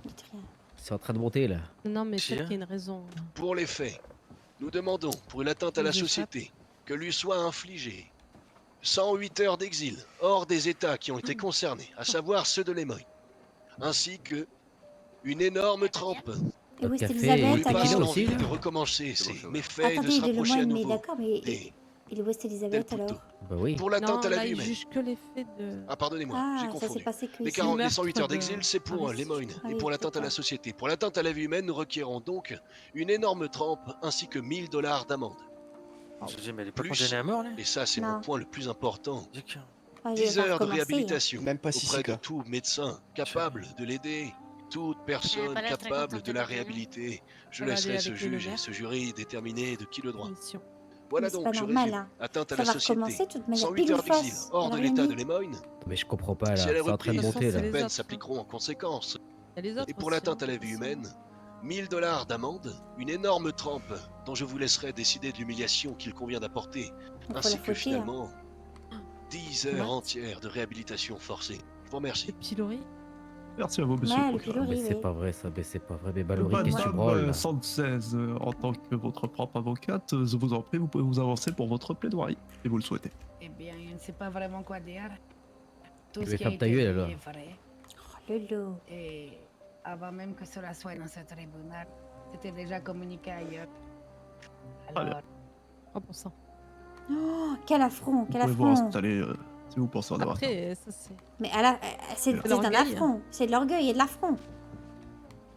Speaker 1: C'est en train de monter là.
Speaker 4: Non, mais
Speaker 3: Si,
Speaker 4: peut-être
Speaker 3: hein.
Speaker 4: qu'il y a une raison.
Speaker 12: pour les faits. Nous demandons, pour une atteinte à la
Speaker 4: Ils échappent.
Speaker 12: société, que lui soit infligé 108 heures d'exil hors des États qui ont été concernés, à savoir ceux de l'Emoy, ainsi que une énorme trempe
Speaker 2: Et où est
Speaker 1: Café,
Speaker 12: pour lui
Speaker 2: Elisabeth
Speaker 1: tequila
Speaker 12: passer
Speaker 2: alors
Speaker 1: aussi,
Speaker 12: l'envie
Speaker 1: là
Speaker 12: de recommencer ses méfaits et de
Speaker 2: Attendez,
Speaker 12: se
Speaker 2: il est le
Speaker 12: rapprocher à
Speaker 2: moine, mais
Speaker 12: nouveau
Speaker 2: d'accord, mais
Speaker 12: des
Speaker 2: il est où est Elisabeth
Speaker 12: Del
Speaker 2: alors
Speaker 1: Bah oui.
Speaker 12: Pour l'atteinte
Speaker 4: Non,
Speaker 12: à la
Speaker 4: là,
Speaker 12: vie
Speaker 4: il
Speaker 12: humaine.
Speaker 4: juge que les faits de...
Speaker 12: Ah, pardonnez-moi,
Speaker 2: Ah,
Speaker 12: j'ai
Speaker 2: ça
Speaker 12: confondu.
Speaker 2: s'est passé que
Speaker 12: Les,
Speaker 2: ici.
Speaker 12: 108 heures
Speaker 4: de-
Speaker 12: d'exil, c'est pour
Speaker 4: Harris.
Speaker 12: les Moines
Speaker 2: Ah
Speaker 12: et
Speaker 2: oui,
Speaker 12: pour l'atteinte à la
Speaker 2: d'accord.
Speaker 12: société. Pour l'atteinte à la vie humaine, nous requérons donc une énorme trempe ainsi que 1000 $ d'amende.
Speaker 3: Je dis, mais elle est pas
Speaker 12: Plus.
Speaker 3: condamnée à mort là?
Speaker 12: Et ça, c'est mon
Speaker 2: Non.
Speaker 12: point le plus important.
Speaker 3: D'accord.
Speaker 2: Ah, il va
Speaker 12: 10 heures de
Speaker 2: recommencer, hein.
Speaker 12: réhabilitation
Speaker 13: Même pas si
Speaker 12: auprès
Speaker 13: c'est
Speaker 12: de
Speaker 13: cas.
Speaker 12: tout médecin capable de l'aider toute personne capable de la réhabiliter. Je
Speaker 4: Ça va
Speaker 12: laisserai
Speaker 4: aller
Speaker 12: ce
Speaker 4: avec le
Speaker 12: juge et
Speaker 4: maire.
Speaker 12: ce jury déterminer de qui le droit.
Speaker 4: Mission.
Speaker 12: Voilà
Speaker 2: Mais c'est
Speaker 12: donc,
Speaker 2: pas
Speaker 12: je
Speaker 2: normal,
Speaker 12: résume.
Speaker 2: hein.
Speaker 12: Atteinte à
Speaker 2: Ça
Speaker 12: la
Speaker 2: va
Speaker 12: société.
Speaker 2: recommencer de toute manière.
Speaker 12: 108
Speaker 2: Pile ou
Speaker 12: heures d'exil
Speaker 2: face.
Speaker 12: hors
Speaker 2: Elle
Speaker 12: de
Speaker 2: a rien
Speaker 12: l'état
Speaker 2: dit.
Speaker 12: de Lemoyne.
Speaker 1: Mais je comprends pas
Speaker 12: Si
Speaker 1: là,
Speaker 12: elle est
Speaker 1: c'est en train de
Speaker 12: reprise,
Speaker 1: monter là.
Speaker 4: les
Speaker 12: les peines
Speaker 4: autres,
Speaker 12: s'appliqueront en conséquence.
Speaker 4: Il y a les autres
Speaker 12: Et pour
Speaker 4: aussi,
Speaker 12: l'atteinte à
Speaker 4: hein,
Speaker 12: la vie
Speaker 4: qui sont-
Speaker 12: humaine, 1000 $ d'amende, une énorme trempe dont je vous laisserai décider de l'humiliation qu'il convient d'apporter,
Speaker 2: Il faut
Speaker 12: ainsi
Speaker 2: la
Speaker 12: que
Speaker 2: fauter, hein.
Speaker 12: finalement 10 heures entières de réhabilitation forcée. Je vous remercie.
Speaker 4: Pilori.
Speaker 5: Merci à vous, monsieur
Speaker 2: Ouais,
Speaker 5: le
Speaker 2: le
Speaker 5: procureur.
Speaker 2: pilori,
Speaker 1: Mais c'est
Speaker 2: oui.
Speaker 1: pas vrai ça, mais c'est pas vrai. Mais Balori, qu'est-ce que tu
Speaker 5: Madame
Speaker 1: branles là?
Speaker 5: Sanchez, en tant que votre propre avocate, je vous en prie, vous pouvez vous avancer pour votre plaidoirie, si vous le souhaitez.
Speaker 11: Eh bien, je ne sais pas vraiment quoi dire. Tout
Speaker 1: Tu
Speaker 11: ce
Speaker 1: veux
Speaker 11: qui a
Speaker 1: fermer ta
Speaker 11: été
Speaker 1: gueule,
Speaker 11: dit
Speaker 1: alors.
Speaker 11: est vrai.
Speaker 2: Oh, Lolo.
Speaker 11: Et avant même que cela soit dans ce tribunal, c'était déjà communiqué ailleurs.
Speaker 5: Très bien.
Speaker 11: Alors,
Speaker 4: 3%.
Speaker 2: Oh, quel affront,
Speaker 5: Vous
Speaker 2: quel
Speaker 5: pouvez vous
Speaker 2: affront.
Speaker 5: installer si vous pensez en avoir.
Speaker 4: Après, ça c'est.
Speaker 2: Mais c'est
Speaker 5: C'est
Speaker 2: un
Speaker 4: l'orgueil.
Speaker 2: affront. C'est de l'orgueil et de l'affront.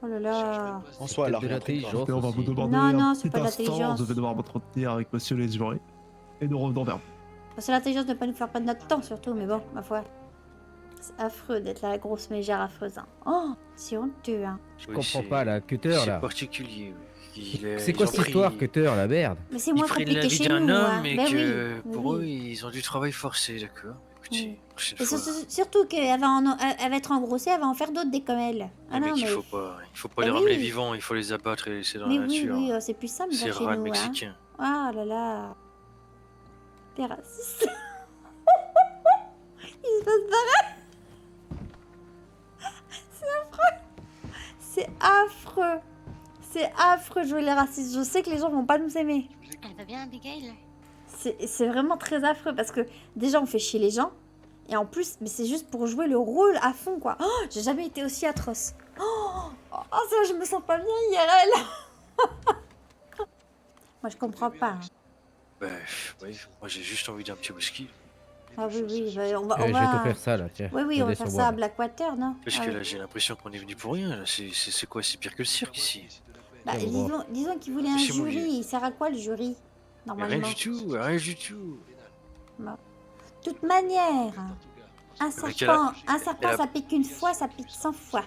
Speaker 2: Oh là là.
Speaker 13: En soi, elle a
Speaker 1: Peut-être de
Speaker 13: rien pris.
Speaker 1: l'intelligence.
Speaker 5: Et on va vous
Speaker 1: aussi.
Speaker 5: demander
Speaker 2: Non, non,
Speaker 5: un
Speaker 2: c'est
Speaker 5: petit
Speaker 2: pas de
Speaker 5: instant,
Speaker 2: l'intelligence.
Speaker 5: je vais devoir m'entretenir avec monsieur les jurés, et nous revenons vers vous.
Speaker 2: C'est l'intelligence de ne pas nous faire perdre notre temps surtout, mais bon, ma foi. C'est affreux d'être la grosse mégère affreuse. Hein. Oh, c'est honteux, hein.
Speaker 1: Je
Speaker 3: Oui,
Speaker 1: comprends
Speaker 3: c'est-
Speaker 1: pas là, Cutter
Speaker 3: C'est
Speaker 1: là.
Speaker 3: particulier. Oui.
Speaker 1: C'est quoi cette histoire, Cutter, la merde?
Speaker 2: Mais c'est
Speaker 3: Ils
Speaker 2: moins
Speaker 3: prennent la
Speaker 2: compliqué
Speaker 3: vie
Speaker 2: chez
Speaker 3: d'un
Speaker 2: nous,
Speaker 3: homme
Speaker 2: hein.
Speaker 3: et
Speaker 2: Ben
Speaker 3: que
Speaker 2: oui,
Speaker 3: pour eux,
Speaker 2: oui.
Speaker 3: ils ont du travail forcé, d'accord. Écoutez, prochaine
Speaker 2: Et
Speaker 3: fois.
Speaker 2: surtout qu'elle va être engrossée, elle va en faire d'autres des comme elle. Ah
Speaker 3: Les
Speaker 2: non,
Speaker 3: mecs,
Speaker 2: mais...
Speaker 3: il faut pas
Speaker 2: Ah
Speaker 3: les ramener
Speaker 2: oui.
Speaker 3: vivants, il faut les abattre et laisser dans
Speaker 2: Mais
Speaker 3: la
Speaker 2: oui,
Speaker 3: nature.
Speaker 2: oui, c'est plus simple
Speaker 3: C'est
Speaker 2: ça chez
Speaker 3: ras le
Speaker 2: nous, hein.
Speaker 3: mexicain.
Speaker 2: Ah là là. T'es raciste. Il se passe pareil. C'est affreux. C'est affreux, jouer les racistes. Je sais que les gens vont pas nous aimer.
Speaker 14: Elle va bien, Abigail?
Speaker 2: C'est vraiment très affreux parce que déjà on fait chier les gens. Et en plus, mais c'est juste pour jouer le rôle à fond quoi. Oh, j'ai jamais été aussi atroce. Oh, ça, je me sens pas bien IRL. Moi je comprends pas. Hein.
Speaker 3: Ben, oui, moi j'ai juste envie d'un petit whisky.
Speaker 2: Ah oui, oui, bah, on va...
Speaker 1: Je vais t'offrir ça là, tiens.
Speaker 2: Oui, oui, on va
Speaker 1: Regardez
Speaker 2: faire
Speaker 1: sur
Speaker 2: ça à
Speaker 1: moi.
Speaker 2: Blackwater, non?
Speaker 3: Parce
Speaker 2: Ah
Speaker 3: que
Speaker 2: oui.
Speaker 3: là, j'ai l'impression qu'on est venu pour rien. là. C'est quoi? C'est pire que le cirque ici.
Speaker 2: Bah,
Speaker 1: Tiens, on va
Speaker 2: disons qu'il voulait un
Speaker 3: C'est mon
Speaker 2: jury.
Speaker 3: Dieu.
Speaker 2: Il sert à quoi le jury?
Speaker 3: Mais
Speaker 2: Normalement.
Speaker 3: rien du tout, rien du tout.
Speaker 2: Bon. De toute manière, un
Speaker 3: Mais
Speaker 2: serpent,
Speaker 3: qu'elle a- elle a-
Speaker 2: ça pique une fois, ça pique 100 fois.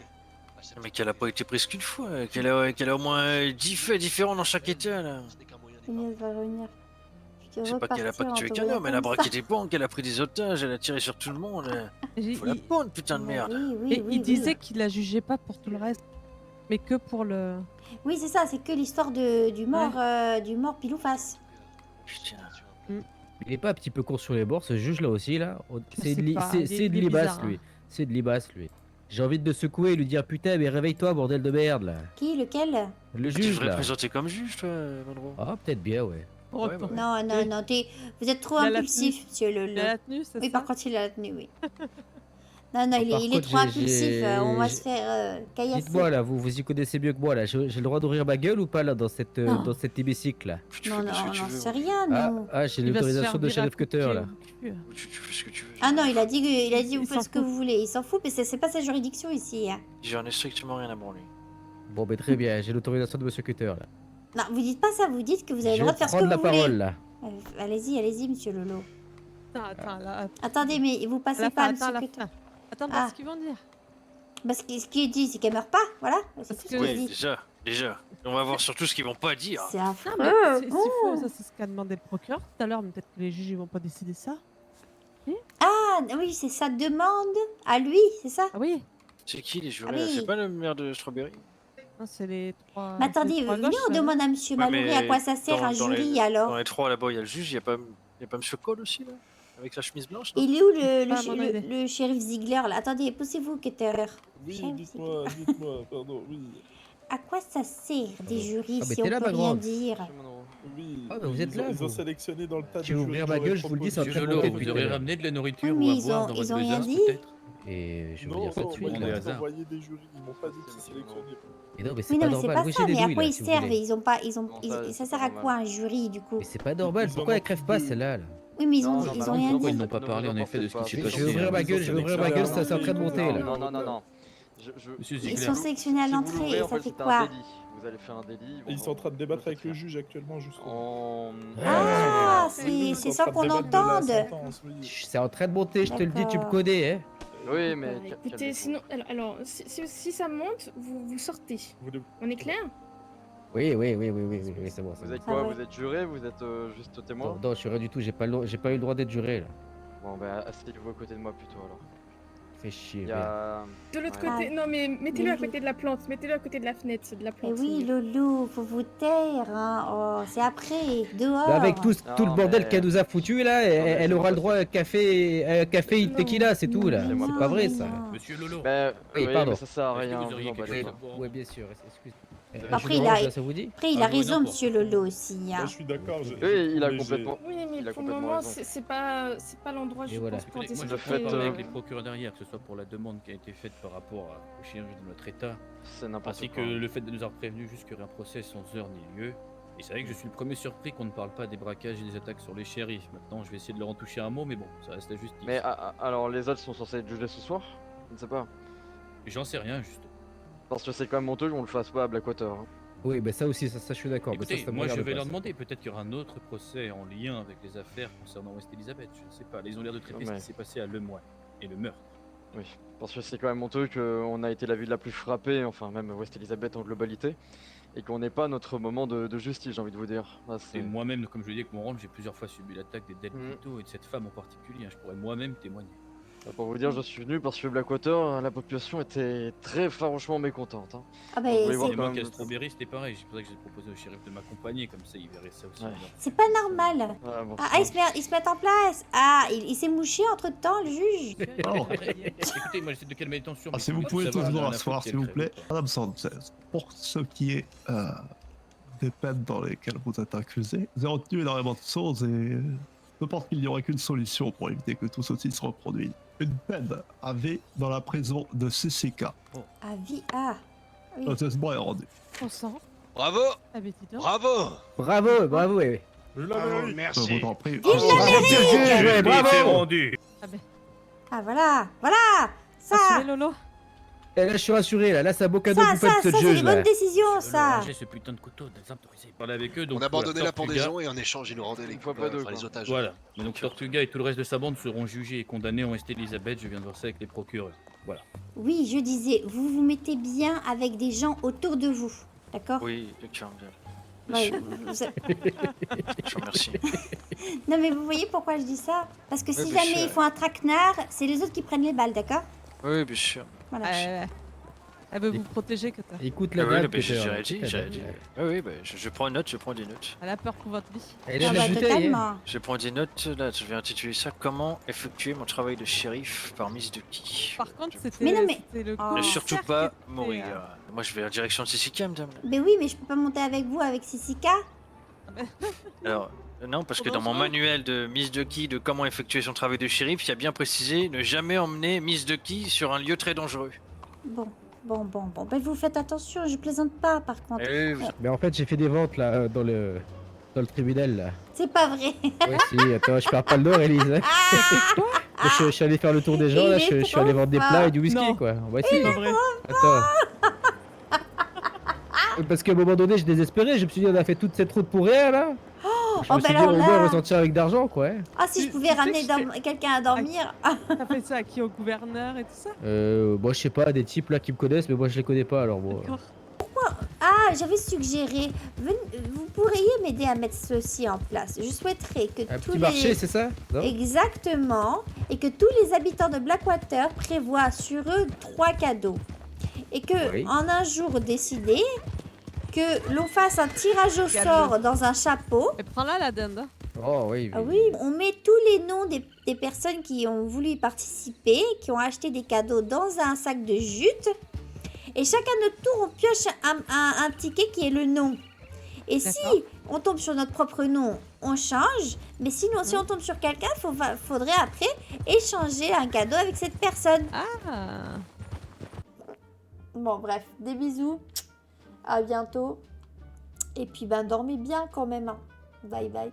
Speaker 3: Mais qu'elle a pas été prise qu'une fois, qu'elle a au moins 10 faits différents dans chaque état là.
Speaker 2: Inès va revenir.
Speaker 3: C'est pas qu'elle a pas tué qu'un homme, elle a braqué des banques, elle a pris des otages, elle a tiré sur tout le monde. Faut la pendre, putain de merde.
Speaker 4: Et il disait qu'il la jugeait pas pour tout le reste, mais que pour le.
Speaker 2: Oui, c'est ça, c'est que l'histoire du mort pile ou face.
Speaker 1: Il est pas un petit peu court sur les bords, ce juge là aussi là? C'est
Speaker 4: sais
Speaker 1: de
Speaker 4: pas, il est
Speaker 1: c'est de Libas
Speaker 4: bizarre,
Speaker 1: lui.
Speaker 4: hein.
Speaker 1: C'est de Libas lui. J'ai envie de le secouer et lui dire putain mais réveille-toi bordel de merde là.
Speaker 2: Qui? Lequel?
Speaker 1: Le
Speaker 3: Tu
Speaker 1: juge
Speaker 3: devrais te
Speaker 1: là.
Speaker 3: présenter comme juge, toi, Monroe.
Speaker 1: Ah peut-être bien ouais.
Speaker 3: Ouais, bah ouais.
Speaker 2: Non, non, non, vous êtes trop
Speaker 4: Il a la
Speaker 2: impulsif,
Speaker 4: tenue.
Speaker 2: monsieur Lolo.
Speaker 4: Il a la tenue, c'est
Speaker 2: Oui,
Speaker 4: ça
Speaker 2: par contre, il a la tenue, oui. Non, non,
Speaker 1: Bon, par
Speaker 2: il est
Speaker 1: contre,
Speaker 2: trop impulsif,
Speaker 1: j'ai-
Speaker 2: on va
Speaker 1: j'ai-
Speaker 2: se faire caillasser.
Speaker 1: Dites-moi là, vous y connaissez mieux que moi là. J'ai le droit d'ouvrir ma gueule ou pas là dans
Speaker 2: Non.
Speaker 1: dans cet hémicycle là?
Speaker 2: Non, non, on n'en sait rien,
Speaker 1: Ah,
Speaker 2: nous.
Speaker 1: ah j'ai
Speaker 4: Il va se
Speaker 1: l'autorisation
Speaker 4: faire
Speaker 1: de
Speaker 4: virer à
Speaker 1: Sheriff
Speaker 4: coups de
Speaker 1: Cutter
Speaker 4: pied
Speaker 1: là.
Speaker 4: au cul.
Speaker 3: Tu fais ce que tu veux.
Speaker 2: Ah non, il a dit vous
Speaker 4: Il
Speaker 2: faites
Speaker 4: s'en
Speaker 2: ce que
Speaker 4: fout.
Speaker 2: vous voulez. Il s'en fout, mais c'est pas sa juridiction ici. Hein.
Speaker 3: J'en ai strictement rien à branler.
Speaker 1: Bon ben très bien, j'ai l'autorisation de Monsieur Cutter là.
Speaker 2: Non, vous dites pas ça, vous dites que vous avez le
Speaker 1: Je
Speaker 2: droit de
Speaker 1: vais
Speaker 2: faire ce que
Speaker 1: prendre
Speaker 2: vous
Speaker 1: la
Speaker 2: voulez.
Speaker 1: parole là.
Speaker 2: Allez-y, monsieur Lolo.
Speaker 4: Attends, là.
Speaker 2: Attendez, mais vous
Speaker 4: À
Speaker 2: passez
Speaker 4: la
Speaker 2: pas,
Speaker 4: fin,
Speaker 2: monsieur
Speaker 4: attends, à la
Speaker 2: Cutter.
Speaker 4: fin. Attends,
Speaker 2: Ah.
Speaker 4: ce qu'ils vont dire.
Speaker 2: Parce que ce qui est dit, c'est qu'elle meurt pas, voilà. C'est tout ce qui est
Speaker 3: Oui,
Speaker 2: dit.
Speaker 3: déjà. On va voir surtout ce qu'ils vont pas dire.
Speaker 2: C'est affreux.
Speaker 4: Non, mais c'est faux, ça c'est ce qu'a demandé le procureur tout à l'heure, mais peut-être que les juges ils vont pas décider ça.
Speaker 2: Ah, oui, c'est sa demande à lui, c'est ça?
Speaker 4: Ah oui.
Speaker 3: C'est qui les jurés
Speaker 2: Ah
Speaker 3: là?
Speaker 2: oui.
Speaker 3: C'est pas le maire de Strawberry?
Speaker 4: Non, c'est les trois.
Speaker 2: Mais attendez,
Speaker 4: c'est les trois
Speaker 2: venez,
Speaker 4: gauches,
Speaker 2: on
Speaker 4: là.
Speaker 2: demande à monsieur
Speaker 3: Ouais,
Speaker 2: Mallory
Speaker 3: mais
Speaker 2: à quoi ça sert
Speaker 3: dans-
Speaker 2: un
Speaker 3: dans
Speaker 2: jury
Speaker 3: les-
Speaker 2: alors.
Speaker 3: Dans les trois là-bas, il y a le juge, y a pas monsieur Cole aussi là? Avec la chemise blanche là?
Speaker 2: Il est où le,
Speaker 4: Pas à mon idée.
Speaker 2: le shérif Ziegler là? Attendez, poussez-vous, Cutter.
Speaker 6: Oui,
Speaker 2: Shérif
Speaker 6: dites-moi, pardon, oui.
Speaker 2: À quoi ça sert des jurys
Speaker 1: Ah, mais
Speaker 2: si
Speaker 1: t'es
Speaker 2: on
Speaker 1: là,
Speaker 2: peut
Speaker 1: ma
Speaker 2: rien
Speaker 1: grande.
Speaker 2: dire?
Speaker 6: Oui,
Speaker 1: Ah, bah, vous êtes là,
Speaker 6: ils ont
Speaker 1: vous.
Speaker 6: sélectionné dans le tas de
Speaker 1: Je vais ouvrir ma gueule, je vous le dis, ça va
Speaker 8: Monsieur
Speaker 1: très
Speaker 8: Lolo,
Speaker 1: monter
Speaker 8: vous
Speaker 1: depuis
Speaker 8: aurez
Speaker 1: tout à l'heure.
Speaker 8: ramené de la nourriture
Speaker 2: Oui,
Speaker 8: ou
Speaker 2: mais
Speaker 8: à
Speaker 2: ils
Speaker 8: boire
Speaker 2: ont-
Speaker 8: dans
Speaker 2: ils
Speaker 8: votre
Speaker 2: ont rien
Speaker 8: besace,
Speaker 2: dit.
Speaker 8: peut-être?
Speaker 1: Et je vais vous
Speaker 6: Non,
Speaker 1: dire ça de
Speaker 6: non,
Speaker 1: suite
Speaker 6: moi,
Speaker 8: on
Speaker 6: ils
Speaker 8: est
Speaker 1: là.
Speaker 6: m'ont
Speaker 8: hasard.
Speaker 6: envoyé des jurys, ils m'ont pas dit qui sélectionner.
Speaker 1: Et non mais c'est
Speaker 2: Oui,
Speaker 1: pas
Speaker 2: non, mais c'est
Speaker 1: normal.
Speaker 2: pas
Speaker 1: Oui,
Speaker 2: ça,
Speaker 1: j'ai des
Speaker 2: mais à
Speaker 1: douilles
Speaker 2: quoi
Speaker 1: là
Speaker 2: ils
Speaker 1: si vous
Speaker 2: servent?
Speaker 1: voulez.
Speaker 2: Ils ont pas,
Speaker 13: ça,
Speaker 2: ça
Speaker 13: c'est
Speaker 2: sert
Speaker 13: pas
Speaker 2: à
Speaker 13: normal.
Speaker 2: quoi un jury du coup?
Speaker 1: Mais c'est pas normal,
Speaker 6: Ils en
Speaker 1: pourquoi
Speaker 6: ont
Speaker 1: elle crève
Speaker 6: plus
Speaker 1: pas
Speaker 6: de-
Speaker 1: celle-là là?
Speaker 2: Oui, mais ils ont
Speaker 13: Non,
Speaker 2: rien
Speaker 8: Pourquoi ils
Speaker 2: dit.
Speaker 8: n'ont pas parlé en effet de ce qui s'est
Speaker 1: Je
Speaker 8: passé?
Speaker 1: vais ouvrir ma gueule, je vais ouvrir ma gueule, ça c'est en train de monter là.
Speaker 13: Non, non, non, non.
Speaker 8: Monsieur
Speaker 2: Ils
Speaker 8: Ziegler.
Speaker 2: sont sélectionnés à
Speaker 13: Si vous
Speaker 2: l'entrée
Speaker 13: l'ouvrez,
Speaker 2: et
Speaker 13: en
Speaker 2: ça
Speaker 13: fait,
Speaker 2: fait
Speaker 13: c'est un
Speaker 2: quoi?
Speaker 13: délit. Vous allez faire un délit.
Speaker 6: Et ils sont en train de débattre avec le juge actuellement, justement.
Speaker 2: Ah,
Speaker 6: Oui, ils
Speaker 2: c'est
Speaker 6: sont
Speaker 2: sans
Speaker 6: en train
Speaker 2: qu'on
Speaker 6: de débattre de la
Speaker 2: entende.
Speaker 6: sentence, oui.
Speaker 1: C'est en train de monter, je te le dis, tu me
Speaker 2: D'accord.
Speaker 1: connais hein.
Speaker 13: Oui, mais.
Speaker 14: Écoutez, sinon, alors si ça monte, vous sortez. On est clair?
Speaker 1: Oui, c'est bon.
Speaker 13: Vous êtes
Speaker 2: Ah
Speaker 13: quoi?
Speaker 2: ouais.
Speaker 13: Vous êtes juré? Vous êtes juste témoin?
Speaker 1: Non, je suis rien du tout, j'ai pas eu le droit d'être juré là.
Speaker 13: Bon, bah, asseyez-vous à côté de moi plutôt alors.
Speaker 1: Fais chier,
Speaker 13: Il y
Speaker 1: merde.
Speaker 13: a.
Speaker 14: De l'autre
Speaker 2: Ouais.
Speaker 14: côté, non mais mettez-le à
Speaker 2: Mais-
Speaker 14: côté de la plante, mettez-le à côté de la fenêtre de la
Speaker 2: Mais
Speaker 14: plante.
Speaker 2: oui, Loulou, faut vous taire, hein. Oh, c'est après, dehors.
Speaker 1: Bah, avec tout le
Speaker 13: Non,
Speaker 1: bordel
Speaker 13: mais-
Speaker 1: qu'elle nous a foutu là,
Speaker 13: mais
Speaker 1: elle
Speaker 13: c'est
Speaker 1: aura
Speaker 13: pas
Speaker 1: le droit à café et
Speaker 14: Non.
Speaker 1: tequila, c'est tout là.
Speaker 2: Mais
Speaker 1: C'est
Speaker 2: non,
Speaker 1: pas vrai
Speaker 2: mais
Speaker 1: ça.
Speaker 2: non.
Speaker 8: Monsieur Lolo,
Speaker 13: Bah,
Speaker 1: Oui,
Speaker 13: oui,
Speaker 1: pardon.
Speaker 13: mais ça sert à
Speaker 8: Est-ce que
Speaker 13: rien.
Speaker 8: vous
Speaker 13: Vous
Speaker 8: auriez
Speaker 13: emballez
Speaker 8: quelque
Speaker 13: pas.
Speaker 8: chose pour-
Speaker 1: Ouais, bien sûr, excuse.
Speaker 2: Après, il a-
Speaker 1: ça vous dit
Speaker 2: Après, il a
Speaker 8: Ah, oui,
Speaker 2: raison,
Speaker 8: n'importe.
Speaker 2: monsieur Lolo aussi.
Speaker 6: Moi,
Speaker 2: Hein.
Speaker 6: je suis d'accord.
Speaker 13: Oui, il a complètement.
Speaker 14: Oui, mais
Speaker 13: Il a
Speaker 14: pour le
Speaker 13: complètement
Speaker 14: moment,
Speaker 13: raison.
Speaker 14: c'est pas l'endroit, je
Speaker 1: Et voilà.
Speaker 14: pense, pour
Speaker 7: Écoutez, moi,
Speaker 14: discuter.
Speaker 7: je parler avec
Speaker 13: euh,
Speaker 7: les procureurs derrière, que ce soit pour la demande qui a été faite par rapport au chirurgie de notre état,
Speaker 13: C'est n'importe
Speaker 7: ainsi que
Speaker 13: quoi.
Speaker 7: le fait de nous avoir prévenu juste qu'il y aurait un procès sans heure ni lieu. Et c'est vrai que je suis le premier surpris qu'on ne parle pas des braquages et des attaques sur les shérifs. Maintenant, je vais essayer de leur en toucher un mot, mais bon, ça reste la justice.
Speaker 13: Mais alors, les autres sont censés être jugés ce soir? Je ne sais pas.
Speaker 7: J'en sais rien, juste.
Speaker 13: Parce que c'est quand même honteux qu'on le fasse pas à Blackwater. Hein.
Speaker 1: Oui, bah ça aussi, ça je suis d'accord.
Speaker 7: Écoutez,
Speaker 1: ça me
Speaker 7: moi je
Speaker 1: regarde
Speaker 7: vais
Speaker 1: pas,
Speaker 7: leur
Speaker 1: ça.
Speaker 7: demander, peut-être qu'il y aura un autre procès en lien avec les affaires concernant West Elizabeth, je ne sais pas. Là, ils ont l'air de traiter
Speaker 13: Non, mais-
Speaker 7: ce qui s'est passé à Lemoine et le meurtre.
Speaker 13: Oui, parce que c'est quand même honteux qu'on a été la ville la plus frappée, enfin même West Elizabeth en globalité, et qu'on n'ait pas notre moment de justice, j'ai envie de vous dire. Là, c'est-
Speaker 7: Et moi-même, comme je le dis avec mon rôle, j'ai plusieurs fois subi l'attaque des Del
Speaker 13: Mm.
Speaker 7: Pito et de cette femme en particulier. Je pourrais moi-même témoigner.
Speaker 13: Pour vous dire, je suis venu parce que Blackwater, la population était très farouchement mécontente. Hein.
Speaker 2: Ah bah,
Speaker 13: Vous pouvez
Speaker 2: c'est-
Speaker 13: voir
Speaker 7: Et moi,
Speaker 13: quand même-
Speaker 7: Strawberry, c'était pareil. C'est pour ça que j'ai proposé au shérif de m'accompagner, comme ça il verrait ça aussi.
Speaker 13: Ouais.
Speaker 2: c'est pas normal.
Speaker 13: Ah, bon,
Speaker 2: Ah, ils se mettent en place. Ah, il s'est mouché entre-temps, le juge.
Speaker 5: Oh.
Speaker 7: Écoutez, moi j'essaie de calmer les tensions.
Speaker 5: Ah,
Speaker 7: mais
Speaker 5: si vous
Speaker 7: faut
Speaker 5: pouvez
Speaker 7: savoir
Speaker 5: tous vous
Speaker 7: la
Speaker 5: rasseoir,
Speaker 7: faute
Speaker 5: s'il
Speaker 7: qu'elle
Speaker 5: vous
Speaker 7: crève
Speaker 5: plaît.
Speaker 7: ou pas.
Speaker 5: Madame Sanchez, pour ce qui est des peines dans lesquelles vous êtes accusé, vous avez retenu énormément de choses et je pense qu'il n'y aurait qu'une solution pour éviter que tout ceci se reproduise. Une peine à vie dans la prison de CCK.
Speaker 2: Ah, vie. Ah. Oui.
Speaker 5: Procès-moi est rendu.
Speaker 4: On sent.
Speaker 12: Bravo!
Speaker 4: Ah, mais dis donc.
Speaker 12: Bravo!
Speaker 1: Bravo, oui.
Speaker 6: Bravo,
Speaker 12: merci.
Speaker 5: Je vous en prie.
Speaker 2: Vive l'Amérique!
Speaker 1: Ouais, bravo.
Speaker 8: rendu.
Speaker 2: Ah, voilà. Voilà. Ça.
Speaker 4: Assurez, Lolo.
Speaker 1: Et là, je suis rassuré, là, c'est un beau cadeau
Speaker 2: Ça,
Speaker 1: que vous faites,
Speaker 2: ça,
Speaker 1: ce
Speaker 2: c'est
Speaker 1: juge
Speaker 2: des
Speaker 1: là.
Speaker 2: bonnes décisions,
Speaker 7: Je veux
Speaker 2: ça.
Speaker 7: ranger ce putain de couteau désautorisé. Parler avec eux, donc.
Speaker 12: On abandonnait
Speaker 7: voilà,
Speaker 12: la
Speaker 7: Tortuga-
Speaker 12: pendaison et en échange, ils nous rendaient les
Speaker 13: Une fois
Speaker 12: coups,
Speaker 13: pas deux,
Speaker 12: enfin, les
Speaker 13: quoi.
Speaker 12: otages.
Speaker 7: Voilà. Et donc Tortuga et tout le reste de sa bande seront jugés et condamnés en West Elizabeth. Je viens de voir ça avec les procureurs. Voilà.
Speaker 2: Oui, je disais, vous vous mettez bien avec des gens autour de vous. D'accord?
Speaker 3: Oui, tiens, bien.
Speaker 2: Ouais,
Speaker 3: Bien sûr. Je vous remercie.
Speaker 2: Non, mais vous voyez pourquoi je dis ça? Parce que si
Speaker 3: bien
Speaker 2: jamais
Speaker 3: sûr.
Speaker 2: ils font un traquenard, c'est les autres qui prennent les balles, d'accord?
Speaker 3: Oui, bien sûr.
Speaker 2: Voilà.
Speaker 4: Elle veut vous protéger, que t'as.
Speaker 1: Écoute la
Speaker 3: Oui,
Speaker 1: dame,
Speaker 3: mais j'ai
Speaker 1: Peter,
Speaker 3: dit,
Speaker 1: écoute la
Speaker 3: j'ai
Speaker 1: dame.
Speaker 3: dit. Oui, bah, je prends une note, je prends des notes.
Speaker 4: Elle a peur pour votre vie.
Speaker 1: Elle
Speaker 2: Ah
Speaker 1: a la
Speaker 2: bah,
Speaker 1: bouteille, hein.
Speaker 2: totalement.
Speaker 3: Je prends des notes, là, je vais intituler ça Comment effectuer mon travail de shérif par Miss Ducky.
Speaker 4: Par contre, c'était
Speaker 2: Mais non, mais-
Speaker 4: c'était le
Speaker 2: Oh.
Speaker 3: Et
Speaker 4: commissaire
Speaker 3: surtout
Speaker 4: qui
Speaker 3: pas
Speaker 4: était,
Speaker 3: mourir. Moi, je vais en direction de Sissika, madame.
Speaker 2: Mais oui, mais je peux pas monter avec vous avec Sissika.
Speaker 3: Alors, non, parce que dans mon
Speaker 4: Dangereux.
Speaker 3: manuel de Miss Ducky de comment effectuer son travail de shérif, il y a bien précisé ne jamais emmener Miss Ducky sur un lieu très dangereux.
Speaker 2: Bon. Ben, vous faites attention, je plaisante pas par contre.
Speaker 1: Mais en fait, j'ai fait des ventes là dans le tribunal là.
Speaker 2: C'est pas vrai.
Speaker 1: Ouais, si, attends, je perds pas le nord, Elise. Hein. Je suis allé faire le tour des gens
Speaker 2: Il
Speaker 1: là,
Speaker 2: est
Speaker 1: je suis
Speaker 2: trop
Speaker 1: allé vendre des
Speaker 2: fort.
Speaker 1: plats et du whisky
Speaker 4: Non.
Speaker 1: quoi. Ouais, si.
Speaker 4: Pas vrai.
Speaker 1: Attends. Parce qu'à un moment donné, je désespérais, je me suis dit, on a fait toute cette route pour rien là. Je
Speaker 2: Oh,
Speaker 1: me
Speaker 2: bah
Speaker 1: suis dit,
Speaker 2: alors
Speaker 1: au moins
Speaker 2: là.
Speaker 1: ressentir avec d'argent quoi. Hein.
Speaker 2: Ah, si je pouvais
Speaker 4: Tu sais
Speaker 2: ramener
Speaker 4: que
Speaker 2: quelqu'un à dormir.
Speaker 4: T'as fait ça à qui? Au gouverneur et tout ça?
Speaker 1: Moi, je sais pas, des types là qui me connaissent, mais moi je les connais pas alors bon.
Speaker 4: D'accord.
Speaker 2: Ah, j'avais suggéré. Vous pourriez m'aider à mettre ceci en place. Je souhaiterais que
Speaker 1: Un
Speaker 2: tous
Speaker 1: petit marché,
Speaker 2: les.
Speaker 1: c'est ça? Non.
Speaker 2: Exactement. Et que tous les habitants de Blackwater prévoient sur eux 3 cadeaux. Et que,
Speaker 1: Oui.
Speaker 2: en un jour décidé, que l'on fasse un tirage au sort dans un chapeau.
Speaker 4: Et prends-la, la dinde. Hein.
Speaker 1: Oh oui.
Speaker 2: Ah oui, on met tous les noms des personnes qui ont voulu y participer, qui ont acheté des cadeaux dans un sac de jute. Et chacun notre tour, on pioche un ticket qui est le nom. Et si on tombe sur notre propre nom, on change. Mais sinon, si on tombe sur quelqu'un, faudrait après échanger un cadeau avec cette personne.
Speaker 4: Ah.
Speaker 2: Bon, bref, des bisous. À bientôt. Et puis, ben, dormez bien quand même. Hein. Bye bye.